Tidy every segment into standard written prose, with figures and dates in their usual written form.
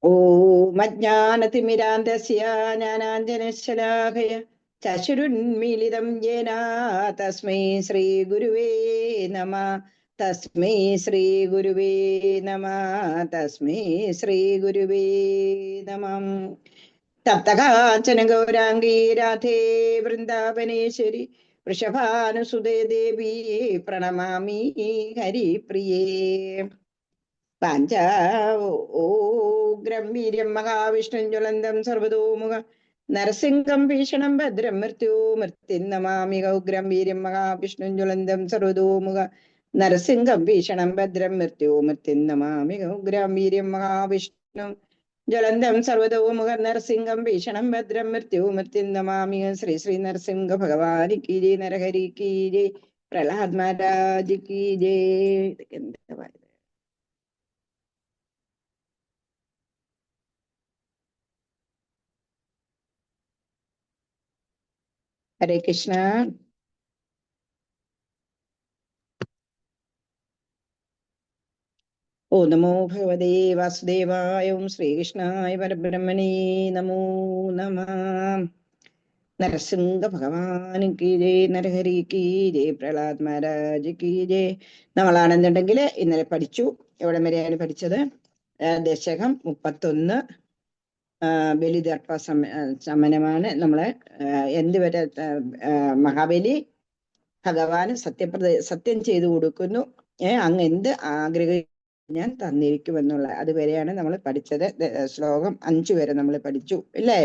ഓം അജ്ഞാനതിമിരാന്തസ്യ ജ്ഞാനാഞ്ജനശലാഖയ ചക്ഷുരുന്മീലിതം യേന തസ്മൈ ശ്രീ ഗുരുവേ നമഃ. തസ്മൈ ശ്രീ ഗുരുവേ നമഃ. തസ്മൈ ശ്രീ ഗുരുവേ നമഃ. തപ്തകാഞ്ചന ഗൗരാംഗീ രാധേ വൃന്ദാവനേശ്വരി വൃഷഭാനുസുതേ ദേവി പ്രണമാമി ഹരിപ്രിയേ. പാഞ്ചാഗ്രം വീര്യം മഹാവിഷ്ണു ജ്വലന്തം സർവതോമുഖ നരസിംഹം ഭീഷണം ഭദ്രം മൃത്യും നമാമി. ഉഗ്രം വീര്യം മഹാവിഷ്ണു ജ്വലന്തം സർവതോമുഖ നരസിംഹം ഭീഷണം ഭദ്രം മൃത്യും നമാമി. ഉഗ്രം വീര്യം മഹാവിഷ്ണു ജ്വലന്തം സർവതോമുഖ നരസിംഹം ഭീഷണം ഭദ്രം മൃത്യും നമാമി. ശ്രീ ശ്രീ നരസിംഹ ഭഗവാൻ കീ ജയ്, നരഹരി കീ ജയ്, പ്രഹ്ലാദ് മഹാരാജ് കീ ജയ്. എന്താ ഹരേ കൃഷ്ണ. ഓ നമോ ഭഗവതേ വാസുദേവായ. ഓം ശ്രീകൃഷ്ണായ പരബ്രഹ്മണേ നമോ നമഃ. നരസിംഹ ഭഗവാൻ കീ ജയ്, നരഹരി കീ ജയ്, പ്രഹ്ലാദ് മഹാരാജ് കീ ജയ്. നമ്മളാണെന്നുണ്ടെങ്കിൽ ഇന്നലെ പഠിച്ചു. എവിടെ വരെയാണ് പഠിച്ചത്? ദശകം 31 ബലിദർപ്പ ശമനമാണ്. നമ്മള് എന്തുവരെ മഹാബലി ഭഗവാന് സത്യം ചെയ്തു കൊടുക്കുന്നു. അങ്ങ് എന്ത് ആഗ്രഹിക്കും ഞാൻ തന്നിരിക്കുമെന്നുള്ള അതുവരെയാണ് നമ്മൾ പഠിച്ചത്. ശ്ലോകം 5 വരെ നമ്മൾ പഠിച്ചു ഇല്ലേ?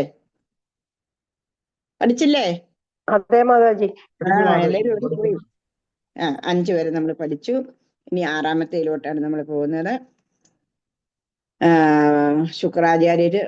പഠിച്ചില്ലേ? അതെ മാതാജി. എല്ലാവരും പോയി. 5 വരെ നമ്മൾ പഠിച്ചു. ഇനി 6-ാമത്തേലോട്ടാണ് നമ്മൾ പോകുന്നത്. ശുക്രാചാര്യര്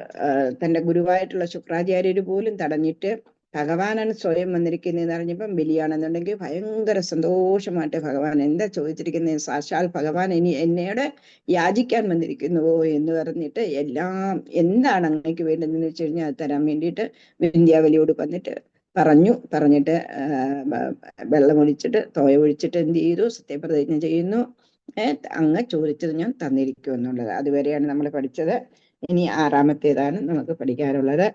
തന്റെ ഗുരുവായിട്ടുള്ള ശുക്രാചാര്യര് പോലും തടഞ്ഞിട്ട് ഭഗവാനാണ് സ്വയം വന്നിരിക്കുന്നതെന്ന് അറിഞ്ഞപ്പം ബലിയാണെന്നുണ്ടെങ്കിൽ ഭയങ്കര സന്തോഷമായിട്ട് ഭഗവാൻ എന്താ ചോദിച്ചിരിക്കുന്നത്, സാക്ഷാൽ ഭഗവാൻ ഇനി എന്നോട് യാചിക്കാൻ വന്നിരിക്കുന്നുവോ എന്ന് പറഞ്ഞിട്ട് എല്ലാം എന്താണ് അങ്ങേക്ക് വേണ്ടതെന്ന് വെച്ച് കഴിഞ്ഞാൽ അത് തരാൻ വേണ്ടിയിട്ട് വിന്ധ്യാവലിയോട് വന്നിട്ട് പറഞ്ഞിട്ട് വെള്ളമൊഴിച്ചിട്ട് തോയ ഒഴിച്ചിട്ട് എന്ത് ചെയ്തു? സത്യപ്രതിജ്ഞ ചെയ്യുന്നു. അങ്ങ് ചോദിച്ചത് ഞാൻ തന്നിരിക്കും എന്നുള്ളത്. അതുവരെയാണ് നമ്മൾ പഠിച്ചത്. ഇനി 6-ാമത്തേതാണ് നമുക്ക് പഠിക്കാനുള്ളത്.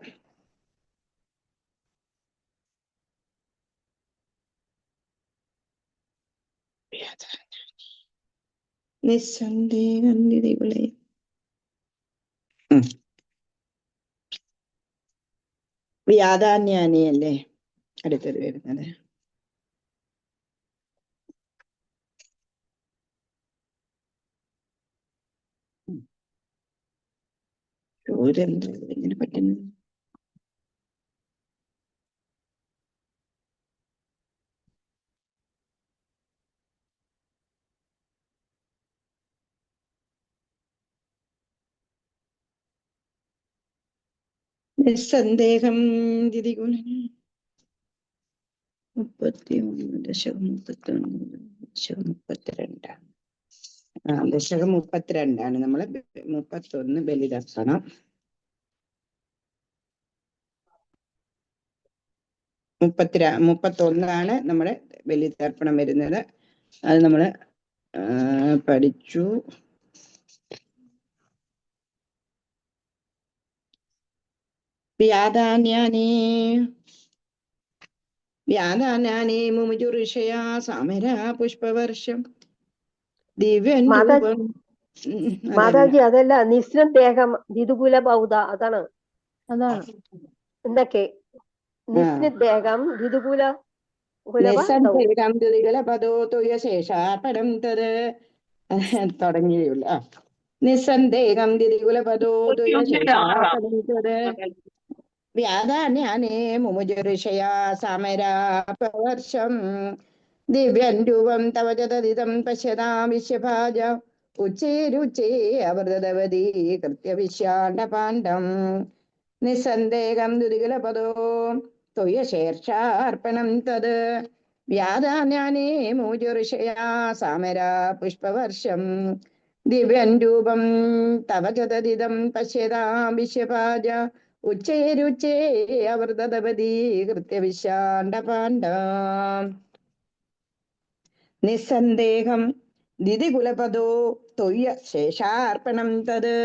നിസ്സന്ദേഹനിധികളെ വ്യാധാന്യാനിയല്ലേ അടുത്തത് വരുന്നത്. ഇങ്ങനെ പറ്റുന്നു. നിസ്സന്ദേഹം ദിതികുല 31 ദശകം 32. ദശകം 32ആണ്. നമ്മള് 31 ബലിദർപ്പണം. 31 നമ്മുടെ ബലിതർപ്പണം വരുന്നത്. അത് നമ്മള് പഠിച്ചു. വ്യാധാന്യാനി മുമുജുഋഷയാ സാമരാ പുഷ്പവർഷം ദിവ്യം മാതാജി. അതല്ല, നിസ്നദേഹം ദിതുകുല ബൗദ്ധ അതാണ് എന്തൊക്കെ നിസ്നദേഹം ദിതുകുല തുടങ്ങിയുള്ളു. നിസ്സന്ദേഹം ദിതികുല പദോ വ്യാധാന്യാനേ മുമുജുഋഷയാ സമരാപവർഷം ദിവ്യം രൂപം തവ ചതദിതം പശ്യതാം വിശ്വഭാജ ഉച്ചേരുച്ചേ അവൃതവതീ കൃത്യവിശ്യാണ്ഡപാണ്ഡം നിസ്സന്ദേഹം ദുരികുല പദോ ത്വയശേർഷാർപ്പണം തത് വ്യാധാന്യാനേ മുമുജുഋഷയാ സമരാ പുഷ്പവർഷം ദിവ്യം രൂപം തവ ചതദിതം പശ്യതാം വിശ്വഭാജ ഉച്ചേരുച്ചേ അവൃതവതീ കൃത്യവിശ്യാണ്ഡപാണ്ഡം. നിസ്സന്ദേഹം ദിതികുലപദോ തൊയ്യ ശേഷാർപ്പണം തത്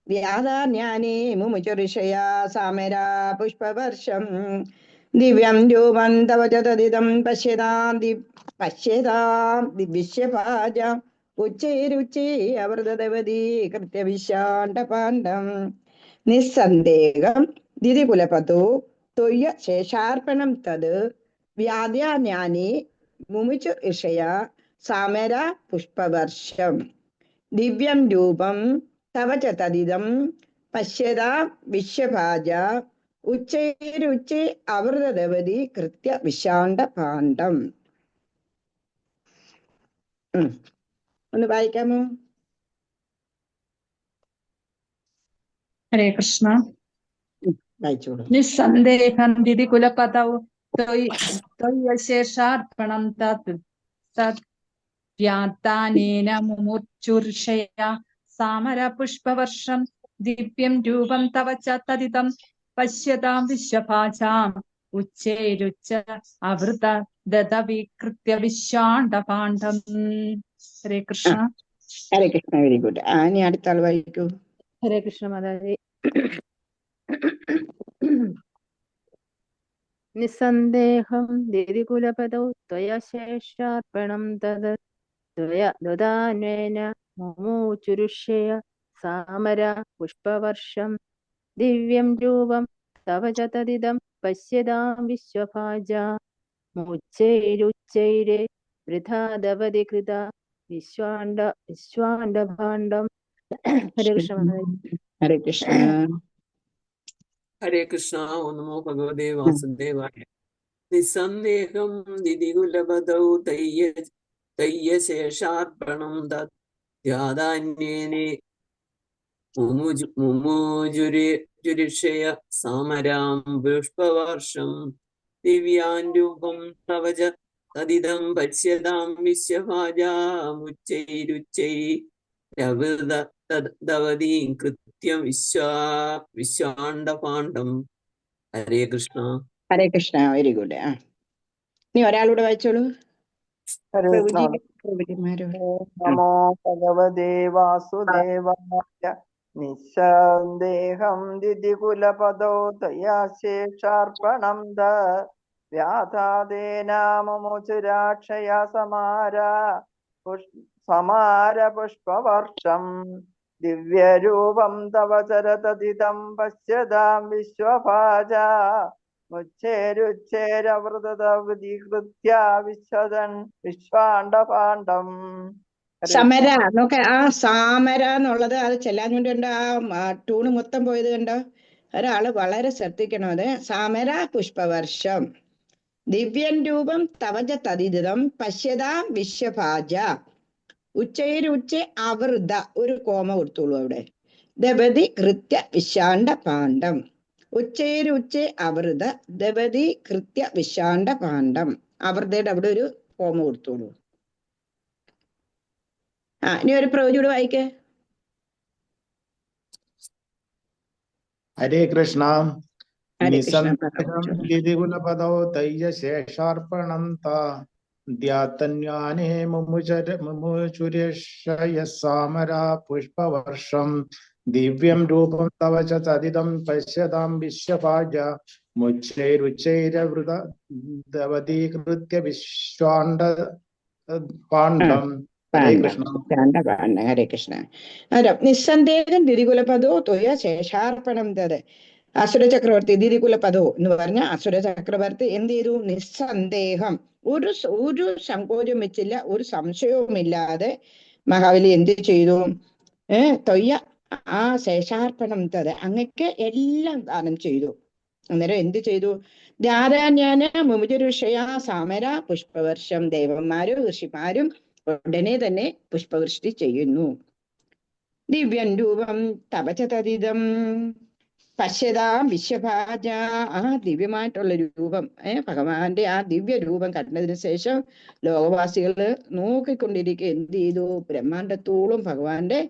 വ്യാധാന്യാനേ മുമുചുഋഷയാ സാമരാ പുഷ്പവർഷം ദിവ്യം രൂപം തവ ച തദിദം പശ്യതാം ദിവിശ്യപാജ ഉച്ചൈരുച്ചൈ അവൃതവതി കൃത്യവിശാണ്ഡപാണ്ഡം നിസ്സന്ദേഹം ദിതികുലപദോ ത്വയ്യ ശേഷാർപ്പണം തത് വ്യാധാന്യാനി മുമുചു ഇഷയാ സാമര പുഷ്പവർഷം ദിവ്യം രൂപം തവ ച തദിദം പശ്യതാ വിശ്വഭാജ ഉച്ചൈരുച്ചൈ അവൃതവതി കൃത്യ വിശാണ്ഡപാണ്ഡം. ഒന്ന് വായിക്കാമോ? ഹരേ കൃഷ്ണ. വായിച്ചോളൂ. നിസ്സന്ദേഹം ദിതി കുലപതൗ ത്വയ്യശേഷാർപ്പണം തത് തത് വ്യാത്താനേന മുമുർച്ചുർഷയാ സാമര പുഷ്പവർഷം ദിവ്യം രൂപം തവ ച തദിദം പശ്യതാം വിശ്വഭാജാം ഉച്ചൈരുച്ച അവൃത ദതവികൃത്യ വിശാണ്ഡപാണ്ഡം. ഹരേ കൃഷ്ണ. ഹരേ കൃഷ്ണ. Very good. ഇനി അടുത്ത ആൾ വായിക്കൂ. ഹരേ കൃഷ്ണ മാതാജി. നിസ്സന്ദേഹം ദിതികുലപദൗ ത്വയ ശേഷാർപ്പണം തത് ത്വയ ദദാനേന മുമുചുരുഷയ സാമര പുഷ്പവർഷം ദിവ്യം രൂപം തവ ച തദിദം പശ്യതാം വിശ്വഭാജ മുച്ചൈരുച്ചൈരേ വൃഥാദവതി കൃത വിശ്വാണ്ഡഭാണ്ഡം. ഹരേ കൃഷ്ണ മാതാജി. ഹരേ കൃഷ്ണ. ഹരേ കൃഷ്ണ. ഓം നമോ ഭഗവതേ വാസുദേവായ. നിസ്സന്ദേഹം ദിതികുലപദൗ തയ്യ ശേഷാർപ്പണം തദ്ധ്യാധാന്യേനേ മുമുജുരിഷയ സാമരാം പുഷ്പവർഷം ദിവ്യാൻ രൂപം തവ ച തദിദം പശ്യതാം വിശ്വഭാജാമുച്ചൈരുച്ചൈരവൃതവതീം കൃത്യം വിശ്വാണ്ഡപാണ്ഡം. ഹരേ കൃഷ്ണ. ഹരേ കൃഷ്ണ. Very good. ഇനി ഒരാളൂടെ വായിച്ചോളൂ. നമോ ഭഗവതേ വാസുദേവായ. നിസ്സന്ദേഹം ദിതികുലപദോ തയാ ശേഷാർപ്പണം വ്യാധാദേനാമുചുരാക്ഷയ സമാര പുഷ്പവർഷം ദിവ്യരൂപം തവ ചരതദിദം പശ്യതാം വിശ്വഭാജ മുച്ചേരുച്ചേരവൃതവതീകൃത്യ വിശ്വാണ്ഡപാണ്ഡം. സമര നോക്ക. സാമര എന്നുള്ളത് അത് ചെല്ലാൻ വേണ്ടി ആ ടൂണ് മൊത്തം പോയത് കണ്ടോ? ഒരാള് വളരെ ശ്രദ്ധിക്കണം. അത് സാമര പുഷ്പവർഷം ദിവ്യൻ രൂപം തവജ തദിദം പശ്യതാം വിശ്വഭാജ ഉച്ചൈരുച്ച അവൃത ഒരു കോമ കൊടുത്തോളൂ അവിടെ. ദപതി കൃത്യ വിശാണ്ഡപാണ്ഡം. ഉച്ചൈരുച്ച അവൃത ദപതി കൃത്യ വിശാണ്ഡപാണ്ഡം. അവൃതയുടെ അവിടെ ഒരു കോമ കൊടുത്തോളൂ. ഇനി ഒരു പ്രവചൂടെ വായിക്കേ. ഹരേ കൃഷ്ണ. ഹരേ കൃഷ്ണ. ദിതികുലപദോ തയ്യ ശേഷാർപ്പണം ദ്യാതന്യാനേ മുമുചുരിഷയ സാമരാ പുഷ്പവർഷം ദിവ്യം രൂപം തവ ച തദിദം പശ്യതാം വിശ്വഭാജ മുച്ചൈരുച്ചൈരവൃതവതീകൃത്യ വിശ്വാണ്ഡപാണ്ഡം. ഹരേ കൃഷ്ണ. ഹരേ കൃഷ്ണ. നിസ്സന്ദേഹം ദിതികുലപദോ ത്വയ ശേഷാർപ്പണം തത്. അസുര ചക്രവർത്തി ദിതികുലപദോ എന്ന് പറഞ്ഞ അസുര ചക്രവർത്തി എന്ത് ചെയ്തു? നിസ്സന്ദേഹം ഒരു സങ്കോചം വെച്ചില്ല, ഒരു സംശയവുമില്ലാതെ മഹാബലി എന്ത് ചെയ്തു? തൊയ്യ ആ ശേഷാർപ്പണം തത് അങ്ങക്ക് എല്ലാം ദാനം ചെയ്തു. അന്നേരം എന്ത് ചെയ്തു? ധാരാന്യാന മുമുചുരുഷയ സാമര പുഷ്പവർഷം. ദേവന്മാരും ഋഷിമാരും ഉടനെ തന്നെ പുഷ്പവൃഷ്ടി ചെയ്യുന്നു. ദിവ്യം രൂപം തപച തദിദം പശ്യതാം വിശ്വഭാജ. ആ ദിവ്യമായിട്ടുള്ള രൂപം ഭഗവാന്റെ ആ ദിവ്യ രൂപം കണ്ടതിന് ശേഷം ലോകവാസികള് നോക്കിക്കൊണ്ടിരിക്കുക. എന്ത് ചെയ്തു? ബ്രഹ്മാണ്ടത്തോളം ഭഗവാന്റെ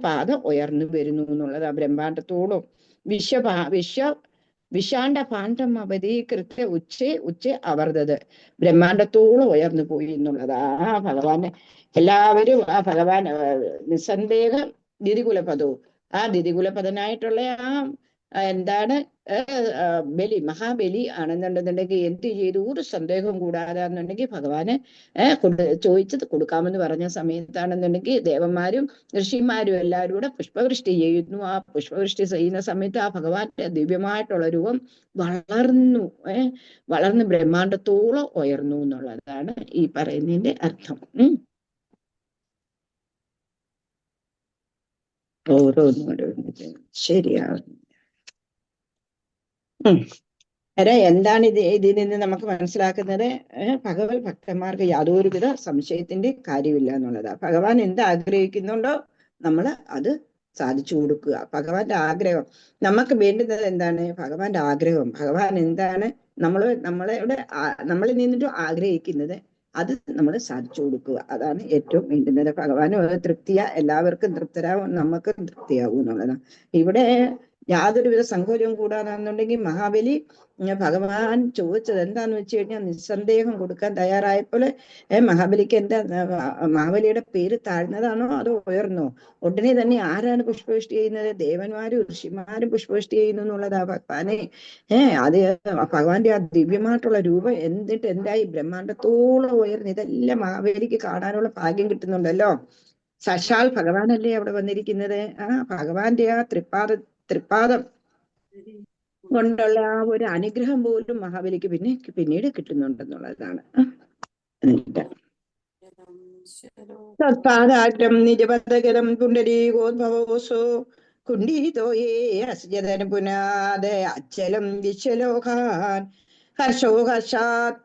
പാദം ഉയർന്നു വരുന്നു എന്നുള്ളത്. ആ ബ്രഹ്മാണ്ടത്തോളം വിശ്വ വിശാണ്ട പാണ്ഡം അവതീകൃത്യ ഉച്ചേ അവർദ്ധത്. ബ്രഹ്മാണ്ടത്തോളം ഉയർന്നു പോയി എന്നുള്ളതാ ഭഗവാന്. എല്ലാവരും ആ ഭഗവാൻ നിസ്സന്ദേഹം ദിതികുലപദവും ആ ദിതികുലപദനായിട്ടുള്ള എന്താണ് ബലി, മഹാബലി ആണെന്നുണ്ടെന്നുണ്ടെങ്കിൽ എന്ത് ചെയ്തു, ഒരു സന്ദേഹവും കൂടാതെ എന്നുണ്ടെങ്കിൽ ഭഗവാന് ചോദിച്ചത് കൊടുക്കാമെന്ന് പറഞ്ഞ സമയത്താണെന്നുണ്ടെങ്കിൽ ദേവന്മാരും ഋഷിമാരും എല്ലാവരും കൂടെ പുഷ്പവൃഷ്ടി ചെയ്യുന്നു. ആ പുഷ്പവൃഷ്ടി ചെയ്യുന്ന സമയത്ത് ആ ഭഗവാന്റെ ദിവ്യമായിട്ടുള്ള രൂപം വളർന്നു വളർന്ന് ബ്രഹ്മാണ്ടത്തോളം ഉയർന്നു എന്നുള്ളതാണ് ഈ പറയുന്നതിന്റെ അർത്ഥം. ഓരോന്നും ശരിയാകുന്നു. എന്താണ് ഇതിൽ നിന്ന് നമുക്ക് മനസ്സിലാക്കുന്നത്? ഭഗവത് ഭക്തന്മാർക്ക് യാതൊരുവിധ സംശയത്തിന്റെ കാര്യമില്ല എന്നുള്ളതാ. ഭഗവാൻ എന്ത് ആഗ്രഹിക്കുന്നുണ്ടോ നമ്മൾ അത് സാധിച്ചു കൊടുക്കുക. ഭഗവാന്റെ ആഗ്രഹം നമുക്ക് വേണ്ടുന്നത് എന്താണ്? ഭഗവാന്റെ ആഗ്രഹം. ഭഗവാൻ എന്താണ് നമ്മളിൽ നിന്നിട്ട് ആഗ്രഹിക്കുന്നത് അത് നമ്മൾ സാധിച്ചു കൊടുക്കുക. അതാണ് ഏറ്റവും വേണ്ടുന്നത്. ഭഗവാന് എല്ലാവർക്കും തൃപ്തരാകും, നമുക്കും തൃപ്തിയാകും എന്നുള്ളതാണ്. ഇവിടെ യാതൊരുവിധ സങ്കോചവും കൂടാതെന്നുണ്ടെങ്കിൽ മഹാബലി ഭഗവാൻ ചോദിച്ചത് എന്താന്ന് വെച്ച് കഴിഞ്ഞാൽ നിസ്സന്ദേഹം കൊടുക്കാൻ തയ്യാറായപ്പോൾ മഹാബലിക്ക് മഹാബലിയുടെ പേര് താഴ്ന്നതാണോ അതോ ഉയർന്നോ? ഉടനെ തന്നെ ആരാണ് പുഷ്പവൃഷ്ടി ചെയ്യുന്നത്? ദേവന്മാരും ഋഷിമാരും പുഷ്പവൃഷ്ടി ചെയ്യുന്നു എന്നുള്ളതാ ഭഗവാനെ. അത് ഭഗവാന്റെ ആ ദിവ്യമായിട്ടുള്ള രൂപം എന്നിട്ട് എന്തായി? ബ്രഹ്മാണ്ടത്തോളം ഉയർന്ന് ഇതെല്ലാം മഹാബലിക്ക് കാണാനുള്ള ഭാഗ്യം കിട്ടുന്നുണ്ടല്ലോ. സാക്ഷാൽ ഭഗവാനല്ലേ അവിടെ വന്നിരിക്കുന്നത്. ഭഗവാന്റെ ആ തൃപ്പാദം കൊണ്ടുള്ള ആ ഒരു അനുഗ്രഹം പോലും മഹാബലിക്ക് പിന്നീട് കിട്ടുന്നുണ്ടെന്നുള്ളതാണ്. തത്പാദാഗ്രം നിജപദഗരം പുണ്ടരീകോദ്ഭവോസോ കുണ്ടീതോയേ അസ്ജതന പുനാദ അച്ചലം വിശ്വലോകാൻ ഹർഷോ ഹർഷാത്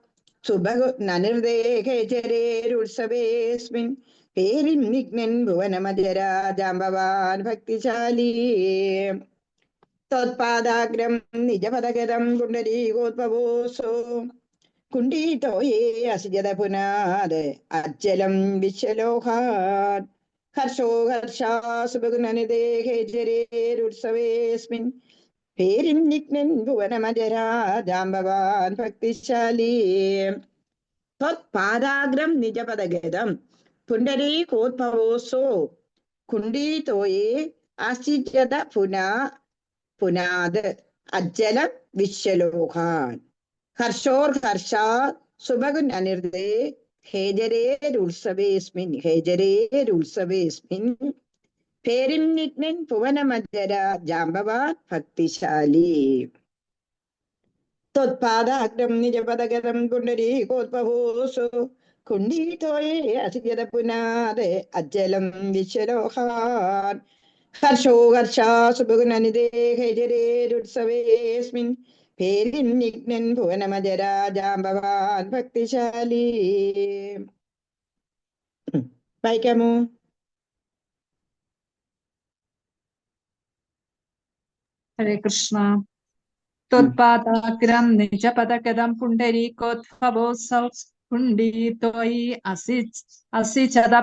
സുഭഗു നനിർദേഹേചരേരുത്സവേസ്മിൻ പേരിൻ നിഗ്നൻ ഭുവനമജരാജാംബവാൻ ഭക്തിശാലീ തോത്പാദാഗ്രം നിജപദഗതം പുണ്ടരീകോദ്ഭവോസോ കുണ്ടീതോയേ അസിജത പുനാദ് അജ്ജലം വിശ്വലോകാൻ ഹർഷോ ഹർഷാസുഭഗുനനിദേഹേചരേരുത്സവേസ്മിൻ പേരിൻ നിഗ്നൻ ഭുവനമജരാജാംബവാൻ ഭക്തിശാലീ തോത്പാദാഗ്രം നിജപദഗതം പുണ്ടരീകോദ്ഭവോസോ കുണ്ടീതോയേ അസിജത പുനാദ് അജ്ജലം വിശ്വലോകാൻ ഹർഷോർഹർഷാ സുഭഗുൻ അനിർദേ ഹേജരേരുത്സവേസ്മിൻ പേരിൻ നിഗ്നൻ ഭുവനമജര ജാംബവാൻ ഭക്തിശാലി ത്വത്പാദാഗ്രം നിജപദഗതം പുണ്ടരീകോദ്ഭവോസോ കുണ്ടീതോയേ അസിജത പുനാദ് അജ്ജലം വിശ്വലോകാൻ ഹർഷോ ഹർഷാ സുഭഗുനനിദേഹേജരേരുത്സവേസ്മിൻ പേരിൻ നിഗ്നൻ ഭുവനമജരാജാംബവാൻ ഭക്തിശാലി. വായിക്കാമോ? ഹരേ കൃഷ്ണ. ത്വത്പാദാഗ്രം നിജപദഗതം പുണ്ടരീകോദ്ഭവോസൗ കുണ്ടീതോയി അസിചത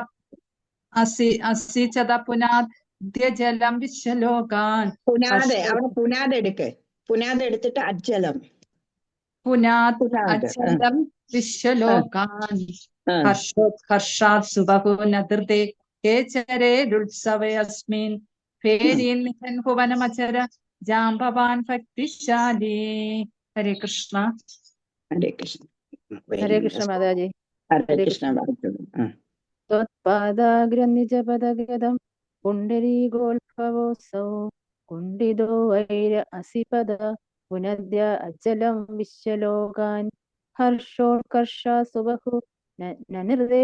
പുനാദ്യജലം വിശ്വലോകാൻ. പുനാദ് എടുത്തിട്ട് അജ്ജലം അജ്ജലം വിശ്വലോകാൻ ഹർഷാത് സുബഹുനദൃതേ കേചരേരുത്സവേസ്മിൻ പേരിൻ നിഗ്നൻ ഭുവനമജര ജാംബവാൻ ഭക്തിശാലി. ഹരേ കൃഷ്ണ. ഹരേ കൃഷ്ണ. ഹരേ കൃഷ്ണ മാതാജി. ഹരേ കൃഷ്ണ. ത്വത്പാദാഗ്രം നിജപദഗതം പുണ്ടരീകോദ്ഭവോസൗ കുണ്ടിതോ വൈര അസിപദ പുനദ്യ അജ്ജലം വിശ്വലോകാൻ ഹർഷോത്കർഷാ സുബഹു നനിർദേ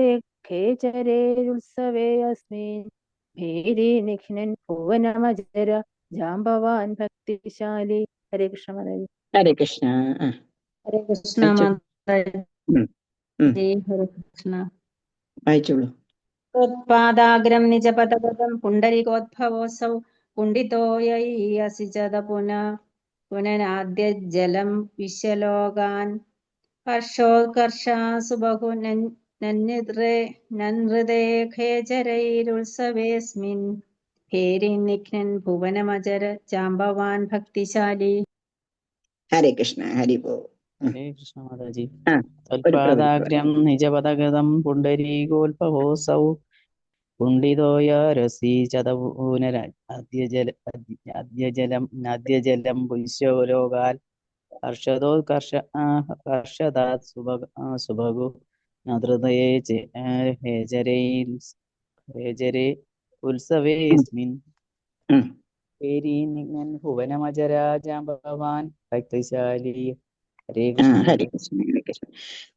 ഖേചരേരുത്സവേ അസ്മിൻ ഭേരി നിഘ്നൻ ഭുവനമജര ജാംബവാൻ ഭക്തിശാലി. ഹരേ കൃഷ്ണ മാതാജി. ഹരേ കൃഷ്ണ. ഹരേ കൃഷ്ണ മാതാജി. ഹരേ കൃഷ്ണ. വായിച്ചോളൂ. ത്വത്പാദാഗ്രം നിജപദഗതം പുണ്ടരീകോദ്ഭവോസൗ കുണ്ടിതോയൈ അസിജത പുനരാദ്യജ്ജലം വിശ്വലോകാൻ ഹർഷോത്കർഷാ സുബഹു നന്ഹൃദേ ഖേചരൈരുത്സവേസ്മിൻ ഭേരിൻ നിഘ്നൻ ഭുവനമജര ജാംബവാൻ ഭക്തിശാലി. ഹരേ കൃഷ്ണ, ഹരി പോ. ഹരേ കൃഷ്ണ മാതാജി. ആ ഒരു പ്രവൃത്തി തൽപാദാഗ്രം നിജപദഗതം പുണ്ഡരീകോൽപഹോസൗ കുണ്ഡിതോയ രസി ചതപൂനര അദ്യജലം പുൽശ്യോലോകാൽ ഹർഷദാത് സുഭഗു നൃതയേ ഹേജരേ ഉത്സവേസ്മിൻ പേരീനിഗ്നൻ ഭുവനമജരാജാംബവാൻ ഭക്തിശാലി. ഹരേ കൃഷ്ണ. ഹരേ കൃഷ്ണ, ഹരേ കൃഷ്ണ.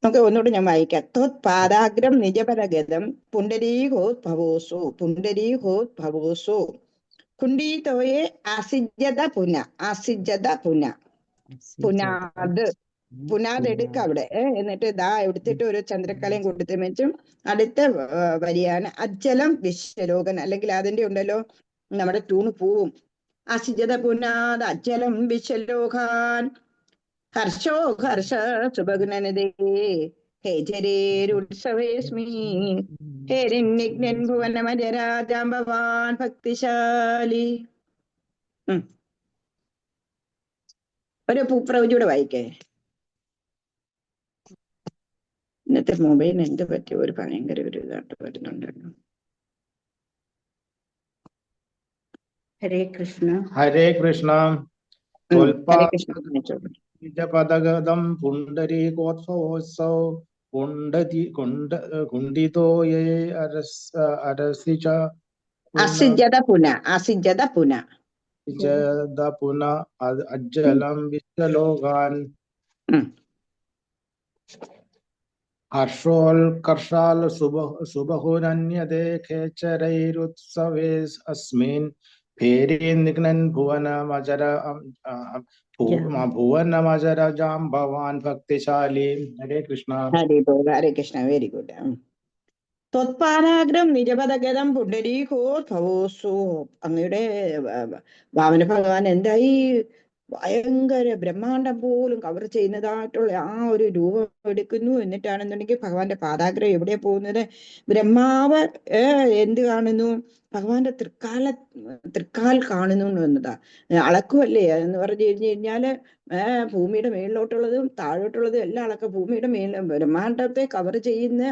നമുക്ക് ഒന്നുകൂടി ഞാൻ വായിക്കാം. ത്വത്പാദാഗ്രം നിജപദഗതം പുണ്ഡരീകോദ്ഭവോസു പുണ്ഡരീകോദ്ഭവോസു കുണ്ടീതോയെ ആസിജ്യത പുന ആസിജ്യത പുന പുനാദ് പുനാദ് എടുക്ക അവിടെ. എന്നിട്ട് ദാ എടുത്തിട്ട് ഒരു ചന്ദ്രക്കലയും കൊടുത്ത് വെച്ചും അടുത്ത വരിയാണ് അജ്ജലം വിശ്വലോകൻ. അല്ലെങ്കിൽ അതിന്റെ ഉണ്ടല്ലോ നമ്മുടെ ട്യൂണ് പോവും. ആസിജ്യത പുനാദ് അജ്ജലം വിശ്വലോകാൻ ഹർഷോ ഹർഷ സുഭഗുനനദേ ഹേജരേരുത്സവേസ്മി ഹേരിന്നിഗ്നൻ ഭുവനമജരാജാംബവാൻ ഭക്തിശാലി. ഒരു പ്രവചിയുടെ വായിക്കേ. ഇന്നത്തെ മൊബൈലിന് എന്ത് പറ്റിയ ഒരു ഭയങ്കര ഒരു ഇതായിട്ട് വരുന്നുണ്ടല്ലോ. ഹരേ കൃഷ്ണ. ഹരേ കൃഷ്ണ. ഹരേ കൃഷ്ണ. നിജപദഗതം പുണ്ഡരീകോത്സവോത്സവ കുണ്ഡിതോയേ അരസിച അസിജ്ജത പുന അസിജ്ജത പുന പുന അജ്ജലം വിശ്വലോകാൻ ഹർഷോൽകർഷാൽ സുബഹുരന്യതേ ഖേചരൈരുത്സവേ അസ്മിൻ ഭേരീനിഗ്നൻ ഭുവനമജരജാംബവാൻ ഭക്തിശാലി. ഹരേ കൃഷ്ണ. ഹരേ കൃഷ്ണ. Very good. ത്വത്പാദാഗ്രം നിജപദഗതം പുണ്ഡരീകോദ്ഭവോസു. അങ്ങയുടെ വാമന ഭഗവാൻ എന്തായി ഭയങ്കര ബ്രഹ്മാണ്ടം പോലും കവർ ചെയ്യുന്നതായിട്ടുള്ള ആ ഒരു രൂപം എടുക്കുന്നു. എന്നിട്ടാണെന്നുണ്ടെങ്കിൽ ഭഗവാന്റെ പാദാഗ്രം എവിടെ പോകുന്നത്? ബ്രഹ്മാവ് എന്ത് കാണുന്നു? ഭഗവാന്റെ തൃക്കാൽ കാണുന്നു എന്നതാ. അളക്കുമല്ലേ എന്ന് പറഞ്ഞു കഴിഞ്ഞാല് ഭൂമിയുടെ മേളിലോട്ടുള്ളതും താഴോട്ടുള്ളതും എല്ലാം അളക്ക. ഭൂമിയുടെ ബ്രഹ്മാണ്ടത്തെ കവർ ചെയ്യുന്ന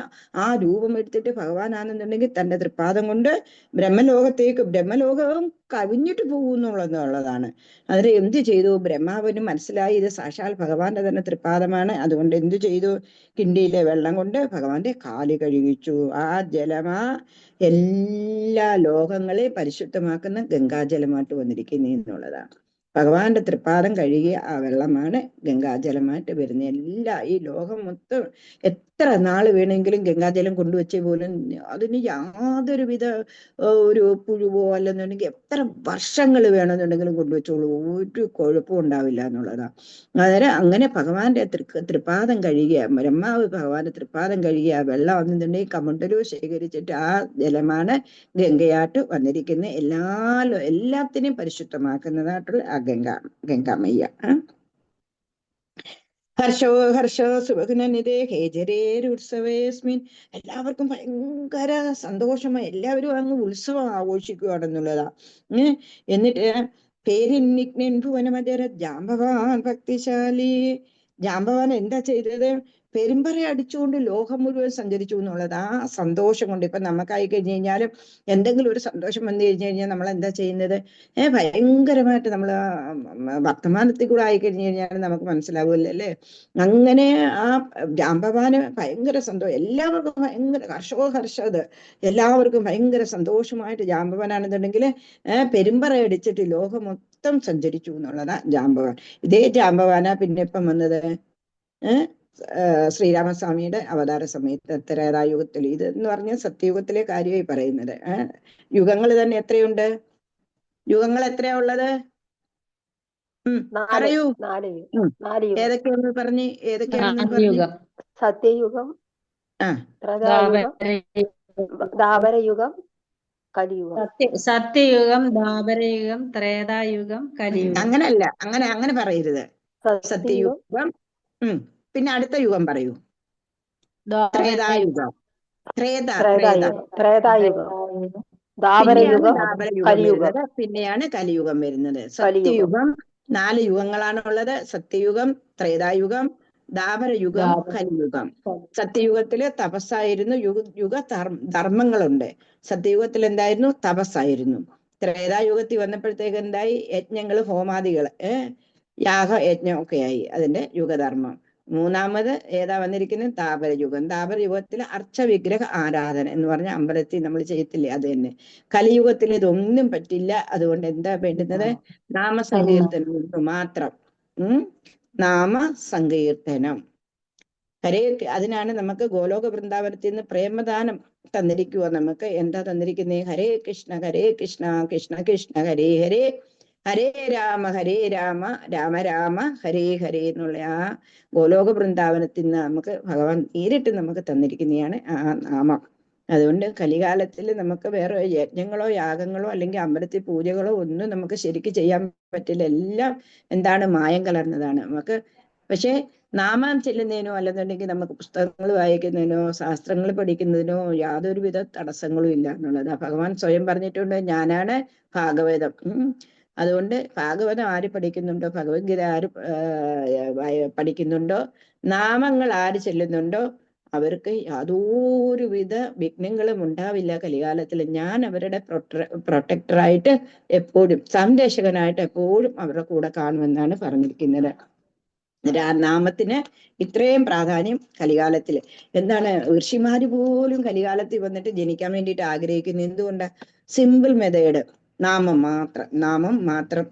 ആ രൂപം എടുത്തിട്ട് ഭഗവാനാണെന്നുണ്ടെങ്കിൽ തന്റെ തൃപ്പാദം കൊണ്ട് ബ്രഹ്മലോകവും കവിഞ്ഞിട്ട് പോകുന്നുള്ളതാണ്. അതിന് എന്ത് ചെയ്തു? ബ്രഹ്മാവിന് മനസ്സിലായി ഇത് സാക്ഷാൽ ഭഗവാന്റെ തന്നെ തൃപ്പാദമാണ്. അതുകൊണ്ട് എന്തു ചെയ്തു? കിണ്ടിയിലെ വെള്ളം കൊണ്ട് ഭഗവാന്റെ കാല് കഴുകിച്ചു. ആ ജലമാ എല്ലാ ലോകങ്ങളെയും പരിശുദ്ധമാക്കുന്ന ഗംഗാജലമായിട്ട് വന്നിരിക്കുന്നു എന്നുള്ളതാണ്. ഭഗവാന്റെ തൃപ്പാദം കഴുകിയ ആ വെള്ളമാണ് ഗംഗാജലമായിട്ട് വരുന്നത്. ഈ ലോകം മൊത്തം എത്ര നാള് വേണമെങ്കിലും ഗംഗാജലം കൊണ്ടുവച്ചേ പോലും അതിന് യാതൊരുവിധ ഒരു പുഴുവോ അല്ലെന്നുണ്ടെങ്കിൽ എത്ര വർഷങ്ങൾ വേണമെന്നുണ്ടെങ്കിലും കൊണ്ടുവച്ചോളൂ, ഒരു കുഴപ്പവും ഉണ്ടാവില്ല എന്നുള്ളതാണ്. അതായത് അങ്ങനെ ഭഗവാന്റെ തൃപ്പാദം കഴുകിയ ബ്രഹ്മാവ് ഭഗവാന്റെ തൃപ്പാദം കഴുകിയ ആ വെള്ളം വന്നിട്ടുണ്ടെങ്കിൽ കമണ്ടലു ശേഖരിച്ചിട്ട് ആ ജലമാണ് ഗംഗയായിട്ട് വന്നിരിക്കുന്നത്. എല്ലാത്തിനെയും പരിശുദ്ധമാക്കുന്നതായിട്ടുള്ള ആ ഗംഗാമയ്യ. ഹർഷോ ഹർഷോ സുഭഗുനനിധേ ഹേജരേരുത്സവേസ്മിൻ. എല്ലാവർക്കും ഭയങ്കര സന്തോഷമായി, എല്ലാവരും അങ്ങ് ഉത്സവം ആഘോഷിക്കുകയാണെന്നുള്ളതാ. എന്നിട്ട് പേരിന്നിഗ്നൻ ഭുവനമജര ജാംബവാൻ ഭക്തിശാലി. ജാംബവാൻ എന്താ ചെയ്തത്? പെരുമ്പറ അടിച്ചുകൊണ്ട് ലോകം മുഴുവൻ സഞ്ചരിച്ചു എന്നുള്ളത്. ആ സന്തോഷം കൊണ്ട് ഇപ്പൊ നമുക്കായി കഴിഞ്ഞു കഴിഞ്ഞാലും എന്തെങ്കിലും ഒരു സന്തോഷം വന്നു കഴിഞ്ഞു കഴിഞ്ഞാൽ നമ്മൾ എന്താ ചെയ്യുന്നത്? ഭയങ്കരമായിട്ട് നമ്മൾ വർത്തമാനത്തിൽ കൂടെ ആയി കഴിഞ്ഞു കഴിഞ്ഞാൽ നമുക്ക് മനസ്സിലാവുമല്ലോ അല്ലേ? അങ്ങനെ ആ ജാംബവാന് ഭയങ്കര സന്തോഷം, എല്ലാവർക്കും ഭയങ്കര ഹർഷത് എല്ലാവർക്കും ഭയങ്കര സന്തോഷമായിട്ട് ജാംബവാനാണെന്നുണ്ടെങ്കിൽ പെരുമ്പറ അടിച്ചിട്ട് ലോകം മൊത്തം സഞ്ചരിച്ചു എന്നുള്ളതാ ജാംബവാൻ. ഇതേ ജാംബവാനാ പിന്നെ ഇപ്പം വന്നത് ശ്രീരാമസ്വാമിയുടെ അവതാര സമയത്ത് ത്രേതായുഗത്തിൽ. ഇത് എന്ന് പറഞ്ഞാൽ സത്യയുഗത്തിലെ കാര്യമായി പറയുന്നത്. യുഗങ്ങൾ തന്നെ എത്രയുണ്ട്? യുഗങ്ങൾ എത്രയാ ഉള്ളത്? പറയൂ. ഏതൊക്കെയാണെന്ന് പറഞ്ഞ് ഏതൊക്കെയാണെന്ന് പറഞ്ഞു? സത്യയുഗം, ദ്വാപരയുഗം, കലിയുഗം. സത്യയുഗം, ദ്വാപരയുഗം, ത്രേതായുഗം, കലിയുഗം. അങ്ങനല്ല, അങ്ങനെ പറയരുത്. സത്യയുഗം, പിന്നെ അടുത്ത യുഗം പറയൂ. ത്രേതായുഗം, പിന്നെയാണ് കലിയുഗം വരുന്നത്. സത്യയുഗം, 4 യുഗങ്ങളാണുള്ളത്. സത്യയുഗം, ത്രേതായുഗം, ദ്വാപരയുഗം, കലിയുഗം. സത്യയുഗത്തില് തപസ്സായിരുന്നു. യുഗ ധർമ്മങ്ങളുണ്ട്. സത്യയുഗത്തിൽ എന്തായിരുന്നു? തപസ്സായിരുന്നു. ത്രേതായുഗത്തിൽ വന്നപ്പോഴത്തേക്ക് എന്തായി? യജ്ഞങ്ങള്, ഹോമാദികള്, യാഗ യജ്ഞം ഒക്കെ ആയി. അതിന്റെ യുഗധർമ്മം. മൂന്നാമത് ഏതാ വന്നിരിക്കുന്നത്? ദ്വാപരയുഗം. ദ്വാപരയുഗത്തിൽ അർച്ചവിഗ്രഹ ആരാധന എന്ന് പറഞ്ഞ അമ്പലത്തിൽ നമ്മൾ ചെയ്യത്തില്ലേ, അത് തന്നെ. കലിയുഗത്തിൽ ഇതൊന്നും പറ്റില്ല. അതുകൊണ്ട് എന്താ വേണ്ടുന്നത്? നാമസങ്കീർത്തനം മാത്രം. നാമസങ്കീർത്തനം. അതിനാണ് നമുക്ക് ഗോലോക വൃന്ദാവനത്തിൽ നിന്ന് പ്രേമദാനം തന്നിരിക്കുക. നമുക്ക് എന്താ തന്നിരിക്കുന്നത്? ഹരേ കൃഷ്ണ കൃഷ്ണ കൃഷ്ണ ഹരേ ഹരേ, ഹരേ രാമ രാമ രാമ ഹരേ ഹരേ എന്നുള്ള ആ ഗോലോക വൃന്ദാവനത്തിൽ നിന്ന് നമുക്ക് ഭഗവാൻ നേരിട്ട് നമുക്ക് തന്നിരിക്കുന്നതാണ് ആ നാമം. അതുകൊണ്ട് കലികാലത്തിൽ നമുക്ക് വേറെ യജ്ഞങ്ങളോ യാഗങ്ങളോ അല്ലെങ്കിൽ അമ്പലത്തിൽ പൂജകളോ ഒന്നും നമുക്ക് ശരിക്ക് ചെയ്യാൻ പറ്റില്ല. എല്ലാം എന്താണ്? മായം കലർന്നതാണ് നമുക്ക്. പക്ഷെ നാമം ചെല്ലുന്നതിനോ അല്ലെന്നുണ്ടെങ്കിൽ നമുക്ക് പുസ്തകങ്ങൾ വായിക്കുന്നതിനോ ശാസ്ത്രങ്ങൾ പഠിക്കുന്നതിനോ യാതൊരുവിധ തടസ്സങ്ങളും ഇല്ല എന്നുള്ളത് ഭഗവാൻ സ്വയം പറഞ്ഞിട്ടുണ്ട്. ഞാനാണ് ഭാഗവതം. അതുകൊണ്ട് ഭാഗവതം ആര് പഠിക്കുന്നുണ്ടോ, ഭഗവത്ഗീത ആര് പഠിക്കുന്നുണ്ടോ, നാമങ്ങൾ ആര് ചെല്ലുന്നുണ്ടോ അവർക്ക് യാതൊരുവിധ വിഘ്നങ്ങളും ഉണ്ടാവില്ല കലികാലത്തിൽ. ഞാൻ അവരുടെ പ്രൊട്ടക്ടറായിട്ട് എപ്പോഴും, സംരക്ഷകനായിട്ട് എപ്പോഴും അവരുടെ കൂടെ കാണുമെന്നാണ് പറഞ്ഞിരിക്കുന്നത്. നാമത്തിന് ഇത്രയും പ്രാധാന്യം കലികാലത്തില്. എന്താണ്? ഋഷിമാര് പോലും കലികാലത്തിൽ വന്നിട്ട് ജനിക്കാൻ വേണ്ടിയിട്ട് ആഗ്രഹിക്കുന്നത് എന്തുകൊണ്ട്? സിമ്പിൾ മെത്തേഡ്, നാമം മാത്രം.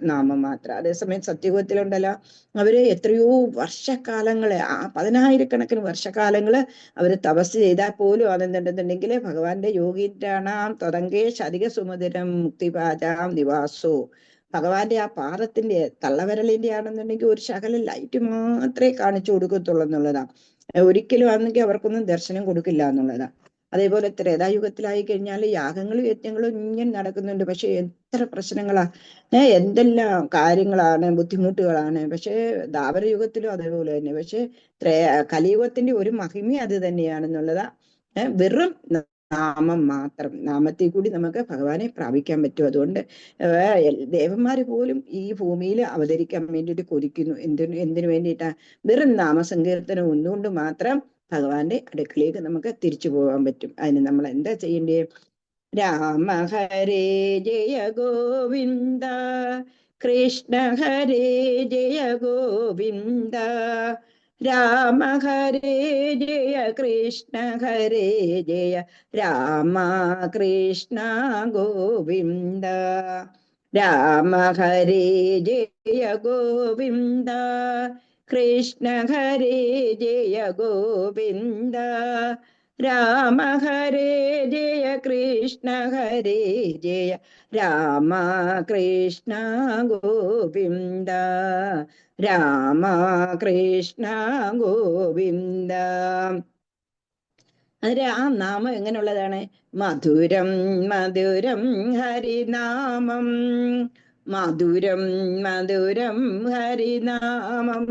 അതേസമയം സത്യയുഗത്തിലുണ്ടല്ലോ, അവര് എത്രയോ വർഷക്കാലങ്ങള്, 10,000-കണക്കിന് വർഷക്കാലങ്ങള് അവര് തപസ് ചെയ്താൽ പോലും അതെന്തുണ്ടെന്നുണ്ടെങ്കിൽ ഭഗവാന്റെ യോഗീന്ദ്രാണാം ത്വതങ്കേശ അധിക സുമധുരം മുക്തിപാചാം നിവാസോ, ഭഗവാന്റെ ആ പാദത്തിന്റെ തള്ളവിരലിന്റെ ആണെന്നുണ്ടെങ്കിൽ ഒരു ശകലം ലൈറ്റ് മാത്രമേ കാണിച്ചു കൊടുക്കത്തുള്ളൂ എന്നുള്ളതാ. ഒരിക്കലും ആണെങ്കിൽ അവർക്കൊന്നും ദർശനം കൊടുക്കില്ല എന്നുള്ളതാ. അതേപോലെ ത്രേതായുഗത്തിലായി കഴിഞ്ഞാൽ യാഗങ്ങളും യജ്ഞങ്ങളും ഇങ്ങനെ നടക്കുന്നുണ്ട്. പക്ഷെ എത്ര പ്രശ്നങ്ങളാ, എന്തെല്ലാം കാര്യങ്ങളാണ്, ബുദ്ധിമുട്ടുകളാണ്. പക്ഷെ ദ്വാപരയുഗത്തിലും അതേപോലെ തന്നെ. പക്ഷെ കലിയുഗത്തിന്റെ ഒരു മഹിമ അത് തന്നെയാണെന്നുള്ളതാ. വെറും നാമം മാത്രം, നാമത്തിൽ കൂടി നമുക്ക് ഭഗവാനെ പ്രാപിക്കാൻ പറ്റും. അതുകൊണ്ട് ദേവന്മാര് പോലും ഈ ഭൂമിയിൽ അവതരിക്കാൻ വേണ്ടിയിട്ട് കൊതിക്കുന്നു. എന്തിനു വേണ്ടിയിട്ടാ? വെറും നാമസങ്കീർത്തനം ഒന്നുകൊണ്ട് മാത്രം ഭഗവാന്റെ അടുക്കളയിലേക്ക് നമുക്ക് തിരിച്ചു പോകാൻ പറ്റും. അതിന് നമ്മൾ എന്താ ചെയ്യേണ്ടേ? രാമ ഹരേ ജയ ഗോവിന്ദ, കൃഷ്ണ ഹരേ ജയ ഗോവിന്ദ, രാമ ഹരേ ജയ കൃഷ്ണ ഹരേ ജയ രാമ കൃഷ്ണ ഗോവിന്ദ, രാമ ഹരേ ജയ ഗോവിന്ദ, കൃഷ്ണ ഹരേ ജയ ഗോവിന്ദ, രാമ ഹരേ ജയ കൃഷ്ണ ഹരേ ജയ രാമ കൃഷ്ണ ഗോവിന്ദ, രാമ കൃഷ്ണ ഗോവിന്ദ. അത് ആ നാമം എങ്ങനെയുള്ളതാണ്? മധുരം മധുരം ഹരിനാമം, മധുരം മധുരം ഹരിനാമം,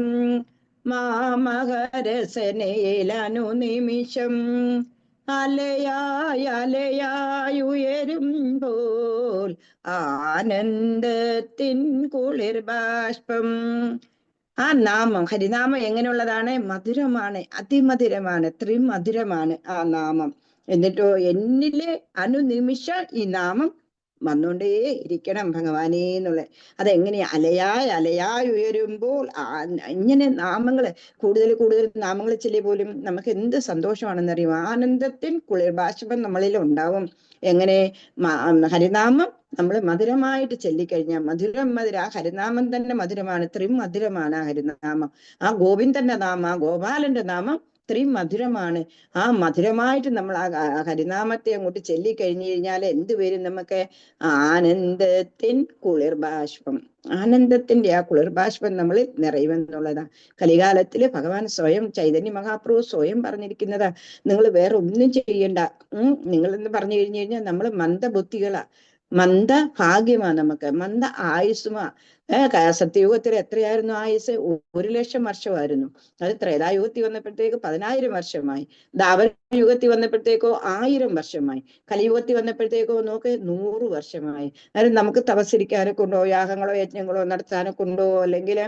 മാമഹരസനേലനുനിമിഷം അലയായുയരുമ്പോൾ ആനന്ദത്തിൻ കുളിർ ബാഷ്പം. ആ നാമം, ഹരിനാമം എങ്ങനെയുള്ളതാണ്? മധുരമാണ്, അതിമധുരമാണ്, ത്രിമധുരമാണ് ആ നാമം. എന്നിട്ടോ എന്നില് അനുനിമിഷം ഈ നാമം വന്നുകൊണ്ടേ ഇരിക്കണം ഭഗവാനേ എന്നുള്ളത്. അതെങ്ങനെയാ? അലയായി ഉയരുമ്പോൾ ഇങ്ങനെ നാമങ്ങള് കൂടുതൽ നാമങ്ങൾ ചെല്ലിയ പോലും നമുക്ക് എന്ത് സന്തോഷമാണെന്നറിയും. ആനന്ദത്തിൻ കുളിർ ബാഷ്പം നമ്മളിൽ ഉണ്ടാവും. എങ്ങനെ? ഹരിനാമം നമ്മൾ മധുരമായിട്ട് ചൊല്ലിക്കഴിഞ്ഞാൽ മധുര ആ ഹരിനാമം തന്നെ മധുരമാണ്, ത്രിമധുരമാണ് ആ ഹരിനാമം. ആ ഗോവിന്ദന്റെ നാമം, ആ ഗോപാലന്റെ നാമം ത്രിമധുരമാണ്. ആ മധുരമായിട്ട് നമ്മൾ ആ ഹരിനാമത്തെ അങ്ങോട്ട് ചൊല്ലിക്കഴിഞ്ഞു കഴിഞ്ഞാൽ എന്ത് വരും? നമുക്ക് ആനന്ദത്തിൻ കുളിർബാഷ്പം, ആനന്ദത്തിന്റെ ആ കുളിർബാഷ്പം നമ്മളിൽ നിറയുമെന്നുള്ളതാ. കലികാലത്തില് ഭഗവാൻ സ്വയം, ചൈതന്യ മഹാപ്രഭു സ്വയം പറഞ്ഞിരിക്കുന്നതാ. നിങ്ങൾ വേറെ ഒന്നും ചെയ്യണ്ട. നിങ്ങൾ എന്ന് പറഞ്ഞു കഴിഞ്ഞു കഴിഞ്ഞാൽ നമ്മൾ മന്ദബുദ്ധികളാ. മന്ദ ഭാഗ്യമാ നമുക്ക്, മന്ദ ആയുസ്സുമാ. സത്യയുഗത്തിൽ എത്രയായിരുന്നു ആയുസ്? 1,00,000 വർഷമായിരുന്നു. അത് ത്രേതായുഗത്തിൽ വന്നപ്പോഴത്തേക്ക് 10,000 വർഷമായി. ദ്വാപര യുഗത്തിൽ വന്നപ്പോഴത്തേക്കോ 1000 വർഷമായി. കലിയുഗത്തിൽ വന്നപ്പോഴത്തേക്കോ നോക്ക് 100 വർഷമായി. അതായത് നമുക്ക് തപസ്സിരിക്കാനെ കൊണ്ടോ യാഗങ്ങളോ യജ്ഞങ്ങളോ നടത്താനോ കൊണ്ടോ അല്ലെങ്കിൽ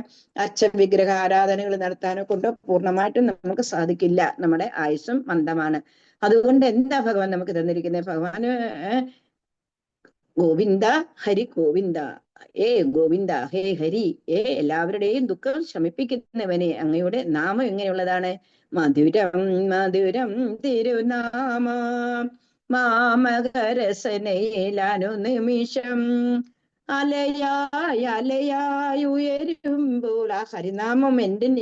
വിഗ്രഹ ആരാധനകൾ നടത്താനോ കൊണ്ടോ പൂർണ്ണമായിട്ടും നമുക്ക് സാധിക്കില്ല. നമ്മുടെ ആയുസ്സും മന്ദമാണ്. അതുകൊണ്ട് എന്താ ഭഗവാൻ നമുക്ക് തന്നിരിക്കുന്നത്? ഭഗവാന് ഗോവിന്ദ ഹരി ഗോവിന്ദ, ഗോവിന്ദ ഹേ ഹരി, എല്ലാവരുടെയും ദുഃഖം ശമിപ്പിക്കുന്നവനെ. അങ്ങയുടെ നാമം എങ്ങനെയുള്ളതാണ്? മധുരം മധുരം തിരുനാമ മാമകരസനയിലാനു നിമിഷം അലയായി ഉയരുമ്പോൾ. ആ ഹരിനാമം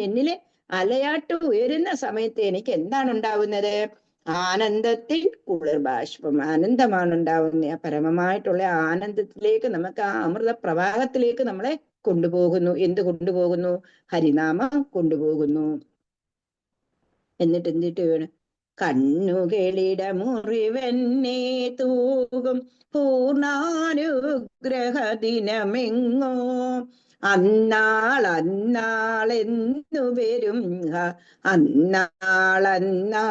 എന്നിലെ അലയാട്ട് ഉയരുന്ന സമയത്ത് എനിക്ക് എന്താണ് ഉണ്ടാവുന്നത്? ആനന്ദത്തിൽ കുളിർബാഷ്പം, ആനന്ദമാണ് ഉണ്ടാവുന്നത്. ആ പരമമായിട്ടുള്ള ആനന്ദത്തിലേക്ക്, നമുക്ക് ആ അമൃത പ്രവാഹത്തിലേക്ക് നമ്മളെ കൊണ്ടുപോകുന്നു. എന്ത് കൊണ്ടുപോകുന്നു? ഹരിനാമം കൊണ്ടുപോകുന്നു. എന്നിട്ട് വേണം കണ്ണുകളിട മുറിവെന്നെ തൂകും പൂർണ്ണാനുഗ്രഹ ദിനമെങ്ങോ അന്നാളെന്നു വരും, അന്നാളെന്നു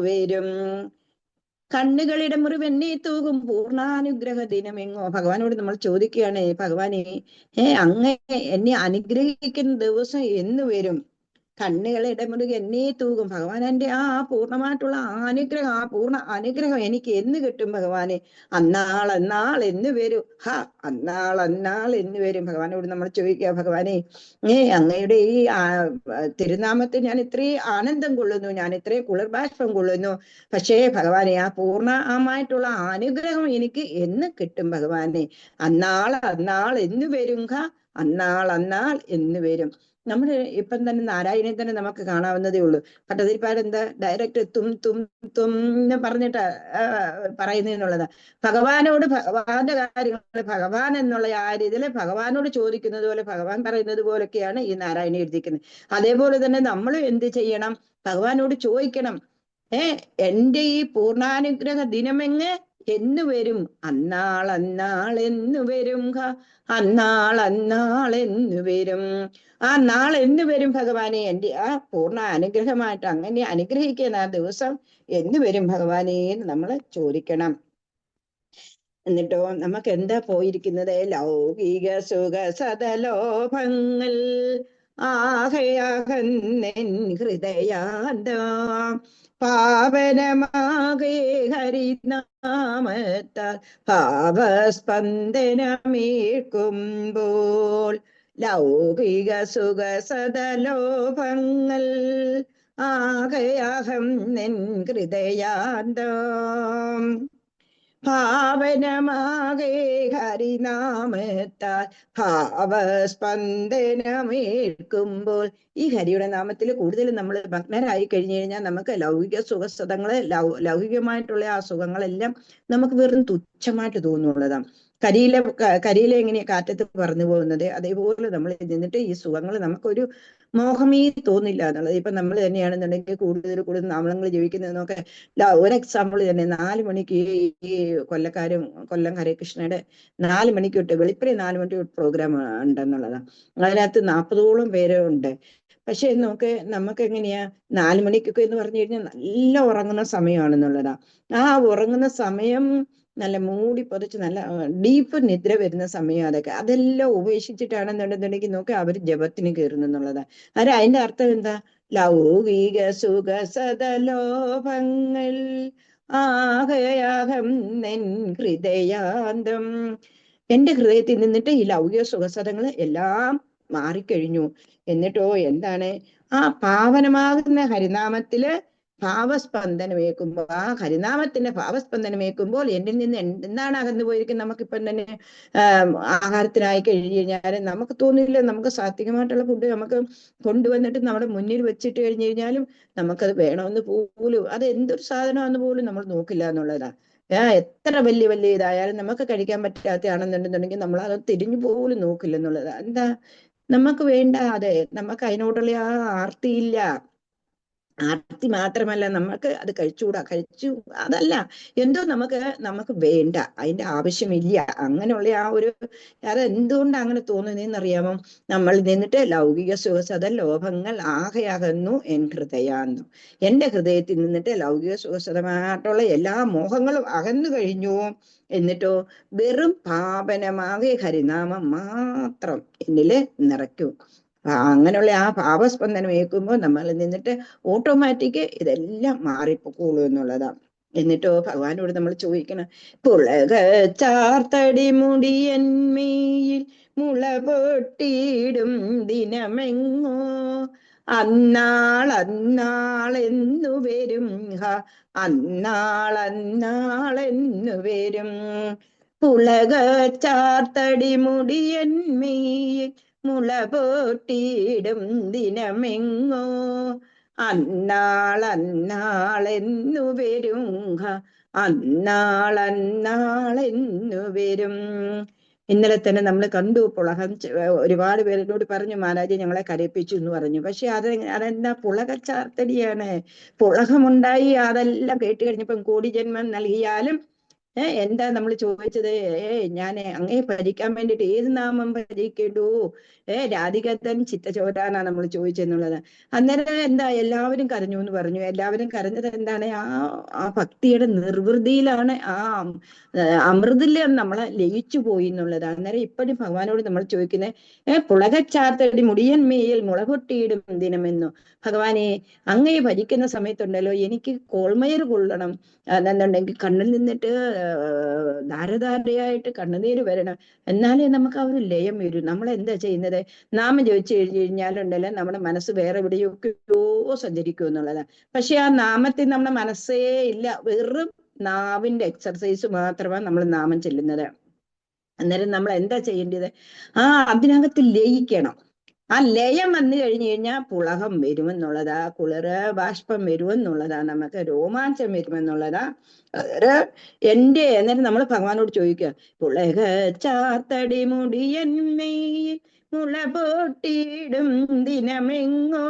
വരും. കണ്ണുകളിടെ മുറിവെന്നെ തൂകും പൂർണ്ണാനുഗ്രഹ ദിനമെങ്ങോ. ഭഗവാനോട് നമ്മൾ ചോദിക്കുകയാണ്, ഭഗവാനെ അങ്ങ് എന്നെ അനുഗ്രഹിക്കുന്ന ദിവസം എന്ന് വരും? കണ്ണുകളുടെ മുറുകെ എന്നെ തൂകും. ഭഗവാൻ എൻ്റെ ആ പൂർണ്ണമായിട്ടുള്ള അനുഗ്രഹം, ആ പൂർണ്ണ അനുഗ്രഹം എനിക്ക് എന്ന് കിട്ടും ഭഗവാനെ? അന്നാൾ എന്ന് വരും. അന്നാൾ എന്ന് വരും. ഭഗവാനോട് നമ്മൾ ചോദിക്കുക, ഭഗവാനെ അങ്ങയുടെ ഈ തിരുനാമത്തിൽ ഞാൻ ഇത്രയും ആനന്ദം കൊള്ളുന്നു, ഞാൻ ഇത്രയും കുളിർബാഷ്പം കൊള്ളുന്നു. പക്ഷേ ഭഗവാനെ ആ പൂർണ്ണമായിട്ടുള്ള അനുഗ്രഹം എനിക്ക് എന്ന് കിട്ടും ഭഗവാനെ? അന്നാൾ എന്ന് വരും. അന്നാൾ എന്ന് വരും. നമ്മൾ ഇപ്പം തന്നെ നാരായണനെ തന്നെ നമുക്ക് കാണാവുന്നതേ ഉള്ളൂ. ഭട്ടതിരിപ്പാട് എന്താ ഡയറക്റ്റ് തും എന്ന് പറഞ്ഞിട്ട് പറയുന്നതെന്നുള്ളതാ. ഭഗവാനോട് ഭഗവാന്റെ കാര്യങ്ങൾ ഭഗവാൻ എന്നുള്ള ആ രീതിയിൽ ഭഗവാനോട് ചോദിക്കുന്നത് പോലെ, ഭഗവാൻ പറയുന്നത് പോലൊക്കെയാണ് ഈ നാരായണ എഴുതിക്കുന്നത്. അതേപോലെ തന്നെ നമ്മളും എന്ത് ചെയ്യണം? ഭഗവാനോട് ചോദിക്കണം, എൻ്റെ ഈ പൂർണ്ണാനുഗ്രഹ ദിനമെങ്ങ് എന്ന് വരും? അന്നാൾ എന്ന് വരും. അന്നാൾ എന്ന് വരും. ആ നാൾ എന്ന് വരും ഭഗവാനെ? എൻ്റെ ആ പൂർണ്ണ അനുഗ്രഹമായിട്ട് അങ്ങനെ അനുഗ്രഹിക്കുന്ന ആ ദിവസം എന്ന് വരും ഭഗവാനെ എന്ന് നമ്മൾ ചോദിക്കണം. എന്നിട്ടോ നമുക്ക് എന്താ പോയിരിക്കുന്നത്? ലൗകിക സുഖ സദലോഭങ്ങൾ ആകെയാകന്നെൻ ഹൃദയാന്ത പാവനമാകെ ഹരിനാമത്താൽ ഭാവസ്പന്ദനമേൽക്കുമ്പോൾ. ലൗകിക സുഖ സദലോഭങ്ങൾ ആകെയഹം നിൻ ഹൃദയാന്തം ഭാവനമാകെ ഹരിനാമത്താൽ ഭാവസ്പന്ദനമേൽക്കുമ്പോൾ. ഈ ഹരിയുടെ നാമത്തിൽ കൂടുതൽ നമ്മൾ ഭഗ്നരായി കഴിഞ്ഞു കഴിഞ്ഞാൽ നമുക്ക് ലൗകിക സുഖസദങ്ങളെ ലൗകികമായിട്ടുള്ള ആ സുഖങ്ങളെല്ലാം നമുക്ക് വെറും തുച്ഛമായിട്ട് തോന്നുള്ളതാണ്. കരിയില എങ്ങനെയാ കാറ്റത്ത് പറന്നു പോകുന്നത്, അതേപോലെ നമ്മൾ നിന്നിട്ട് ഈ സുഖങ്ങൾ നമുക്കൊരു മോഹമേ തോന്നില്ല എന്നുള്ളത്. ഇപ്പൊ നമ്മൾ തന്നെയാണെന്നുണ്ടെങ്കിൽ കൂടുതൽ നമ്മൾ ജീവിക്കുന്നതെന്നൊക്കെ ഒരു എക്സാമ്പിൾ തന്നെ 4 മണിക്ക് ഈ കൊല്ലം ഹരേകൃഷ്ണയുടെ 4 മണിക്ക് തൊട്ട് വെളുപ്പിനെ 4 മണിക്ക് പ്രോഗ്രാം ഉണ്ടെന്നുള്ളതാണ്. അതിനകത്ത് 40ഓളം പേര് ഉണ്ട്. പക്ഷെ നമുക്ക് എങ്ങനെയാ 4 മണിക്കൊക്കെ എന്ന് പറഞ്ഞു കഴിഞ്ഞാൽ നല്ല ഉറങ്ങുന്ന സമയമാണെന്നുള്ളതാ. ആ ഉറങ്ങുന്ന സമയം നല്ല മൂടി പൊതച്ച് നല്ല ഡീപ്പ് നിദ്ര വരുന്ന സമയം. അതെല്ലാം ഉപേക്ഷിച്ചിട്ടാണെന്നുണ്ടെന്നുണ്ടെങ്കിൽ അവർ ജപത്തിന് കയറുന്നെന്നുള്ളതാ. അതിന്റെ അർത്ഥം എന്താ? ലൗകിക സുഖ സദലോഭങ്ങൾ ആകയാകം നെൻ ഹൃദയാന്തം. എന്റെ ഹൃദയത്തിൽ നിന്നിട്ട് ഈ ലൗകിക സുഖസദങ്ങൾ എല്ലാം മാറിക്കഴിഞ്ഞു. എന്നിട്ടോ എന്താണ്? ആ പാവനമാകുന്ന ഹരിനാമത്തില് ഭാവസ്പന്ദനമേക്കുമ്പോൾ, ആ ഹരിനാമത്തിന്റെ ഭാവസ്പന്ദനമേക്കുമ്പോൾ എന്നിൽ നിന്ന് എന്താണ് അകന്നു പോയിരിക്കുന്നത്? നമുക്കിപ്പം തന്നെ ആഹാരത്തിനായി കഴിഞ്ഞു കഴിഞ്ഞാൽ നമുക്ക് തോന്നില്ല, നമുക്ക് സാത്വികമായിട്ടുള്ള ഫുഡ് നമുക്ക് കൊണ്ടുവന്നിട്ട് നമ്മുടെ മുന്നിൽ വെച്ചിട്ട് കഴിഞ്ഞു കഴിഞ്ഞാലും നമുക്കത് വേണമെന്ന് പോലും, അത് എന്തൊരു സാധനമാണെന്ന് പോലും നമ്മൾ നോക്കില്ല എന്നുള്ളതാ. എത്ര വലിയ ഇതായാലും നമുക്ക് കഴിക്കാൻ പറ്റാത്തയാണെന്നുണ്ടെന്നുണ്ടെങ്കിൽ നമ്മൾ അത് തിരിഞ്ഞു പോലും നോക്കില്ല എന്നുള്ളതാ. എന്താ? നമുക്ക് വേണ്ട, അതെ, നമുക്ക് അതിനോടുള്ള ആ ആർത്തിയില്ല. ആർത്തി മാത്രമല്ല, നമുക്ക് അത് കഴിച്ചുകൂടാ, കഴിച്ചു അതല്ല, എന്തോ നമുക്ക് വേണ്ട, അതിന്റെ ആവശ്യമില്ല, അങ്ങനെയുള്ള ആ ഒരു, അത് എന്തുകൊണ്ടാണ് അങ്ങനെ തോന്നുന്നതെന്നറിയാമോ? നമ്മൾ നിന്നിട്ട് ലൗകിക സുഖസത ലോഭങ്ങൾ ആകെയാകുന്നു എൻ ഹൃദയാന്നു. എന്റെ ഹൃദയത്തിൽ നിന്നിട്ട് ലൗകിക സുഖസതമായിട്ടുള്ള എല്ലാ മോഹങ്ങളും അകന്നു കഴിഞ്ഞു. എന്നിട്ടോ വെറും പാപനമാകെ ഹരിനാമം മാത്രം എന്നില് നിറയ്ക്കൂ. അങ്ങനെയുള്ള ആ ഭാവസ്പന്ദനം ഏൽക്കുമ്പോൾ നമ്മൾ നിന്നിട്ട് ഓട്ടോമാറ്റിക് ഇതെല്ലാം മാറിപ്പോക്കോളൂ എന്നുള്ളതാണ്. എന്നിട്ടോ ഭഗവാനോട് നമ്മൾ ചോദിക്കണം, പുളക ചാർത്തടി മുടിയന്മേയിൽ മുള പൊട്ടിയിടും ദിനമെങ്ങോ അന്നാളെന്നു വരും അന്നാളെന്നു വരും. പുളക ചാർത്തടി മുടിയന്മേയിൽ മുള പൊട്ടിയിടും ദിനമെങ്ങോ അന്നാളെന്നു വരും അന്നാളെന്നു വരും. ഇന്നലെ തന്നെ നമ്മൾ കണ്ടു പുളകം. ഒരുപാട് പേരോട് പറഞ്ഞു, മഹാരാജ് ഞങ്ങളെ കരയിപ്പിച്ചു എന്ന് പറഞ്ഞു. പക്ഷെ അതെന്താ പുളക ചാർത്തടിയാണ്. പുളകമുണ്ടായി അതെല്ലാം കേട്ട് കഴിഞ്ഞപ്പം കോടി ജന്മം നൽകിയാലും എന്താ നമ്മൾ ചോദിച്ചത്? ഞാൻ അങ്ങേ ഭരിക്കാൻ വേണ്ടിയിട്ട് ഏത് നാമം ഭരിക്കേണ്ടു? രാധികത്തൻ ചിത്തചോരാനാ നമ്മൾ ചോദിച്ചെന്നുള്ളത്. അന്നേരം എന്താ എല്ലാവരും കരഞ്ഞു എന്ന് പറഞ്ഞു. എല്ലാവരും കരഞ്ഞത് എന്താണ്? ആ ഭക്തിയുടെ നിർവൃതിയിലാണ്, ആ അമൃതില് നമ്മളെ ലയിച്ചു പോയി എന്നുള്ളത്. അന്നേരം ഇപ്പോഴും ഭഗവാനോട് നമ്മൾ ചോദിക്കുന്നത്, പുളകച്ചാർത്തടി മുടിയന്മേയിൽ മുളകൊട്ടിയിടും ദിനമെന്നു. ഭഗവാനെ, അങ്ങേ ഭരിക്കുന്ന സമയത്തുണ്ടല്ലോ എനിക്ക് കോൾമയർ കൊള്ളണം എന്നുണ്ടെങ്കിൽ കണ്ണിൽ നിന്നിട്ട് ധാരധാരയായിട്ട് കണ്ണുനീര് വരണം, എന്നാലേ നമുക്ക് ആ ഒരു ലയം വരും. നമ്മൾ എന്താ ചെയ്യുന്നത്? നാമം ജപിച്ചു കഴിഞ്ഞാലുണ്ടല്ലോ നമ്മുടെ മനസ്സ് വേറെ എവിടെയൊക്കെയോ സഞ്ചരിക്കും എന്നുള്ളതാണ്. പക്ഷെ ആ നാമത്തിൽ നമ്മുടെ മനസ്സേ ഇല്ല, വെറും നാവിന്റെ എക്സർസൈസ് മാത്രമാണ് നമ്മൾ നാമം ചെല്ലുന്നത്. അന്നേരം നമ്മൾ എന്താ ചെയ്യേണ്ടത്? അതിനകത്ത് ലയിക്കണം. ആ ലയം വന്നു കഴിഞ്ഞു കഴിഞ്ഞാൽ പുളകം വരുമെന്നുള്ളതാ, കുളിര് ബാഷ്പം വരുമെന്നുള്ളതാ, നമുക്ക് രോമാഞ്ചം വരുമെന്നുള്ളതാ. അന്നേരം നമ്മൾ ഭഗവാനോട് ചോദിക്കുക, പുളക ചാർത്തടി മുടിയന്മേയിൽ മുള പൊട്ടിയിടും ദിനമെങ്ങോ.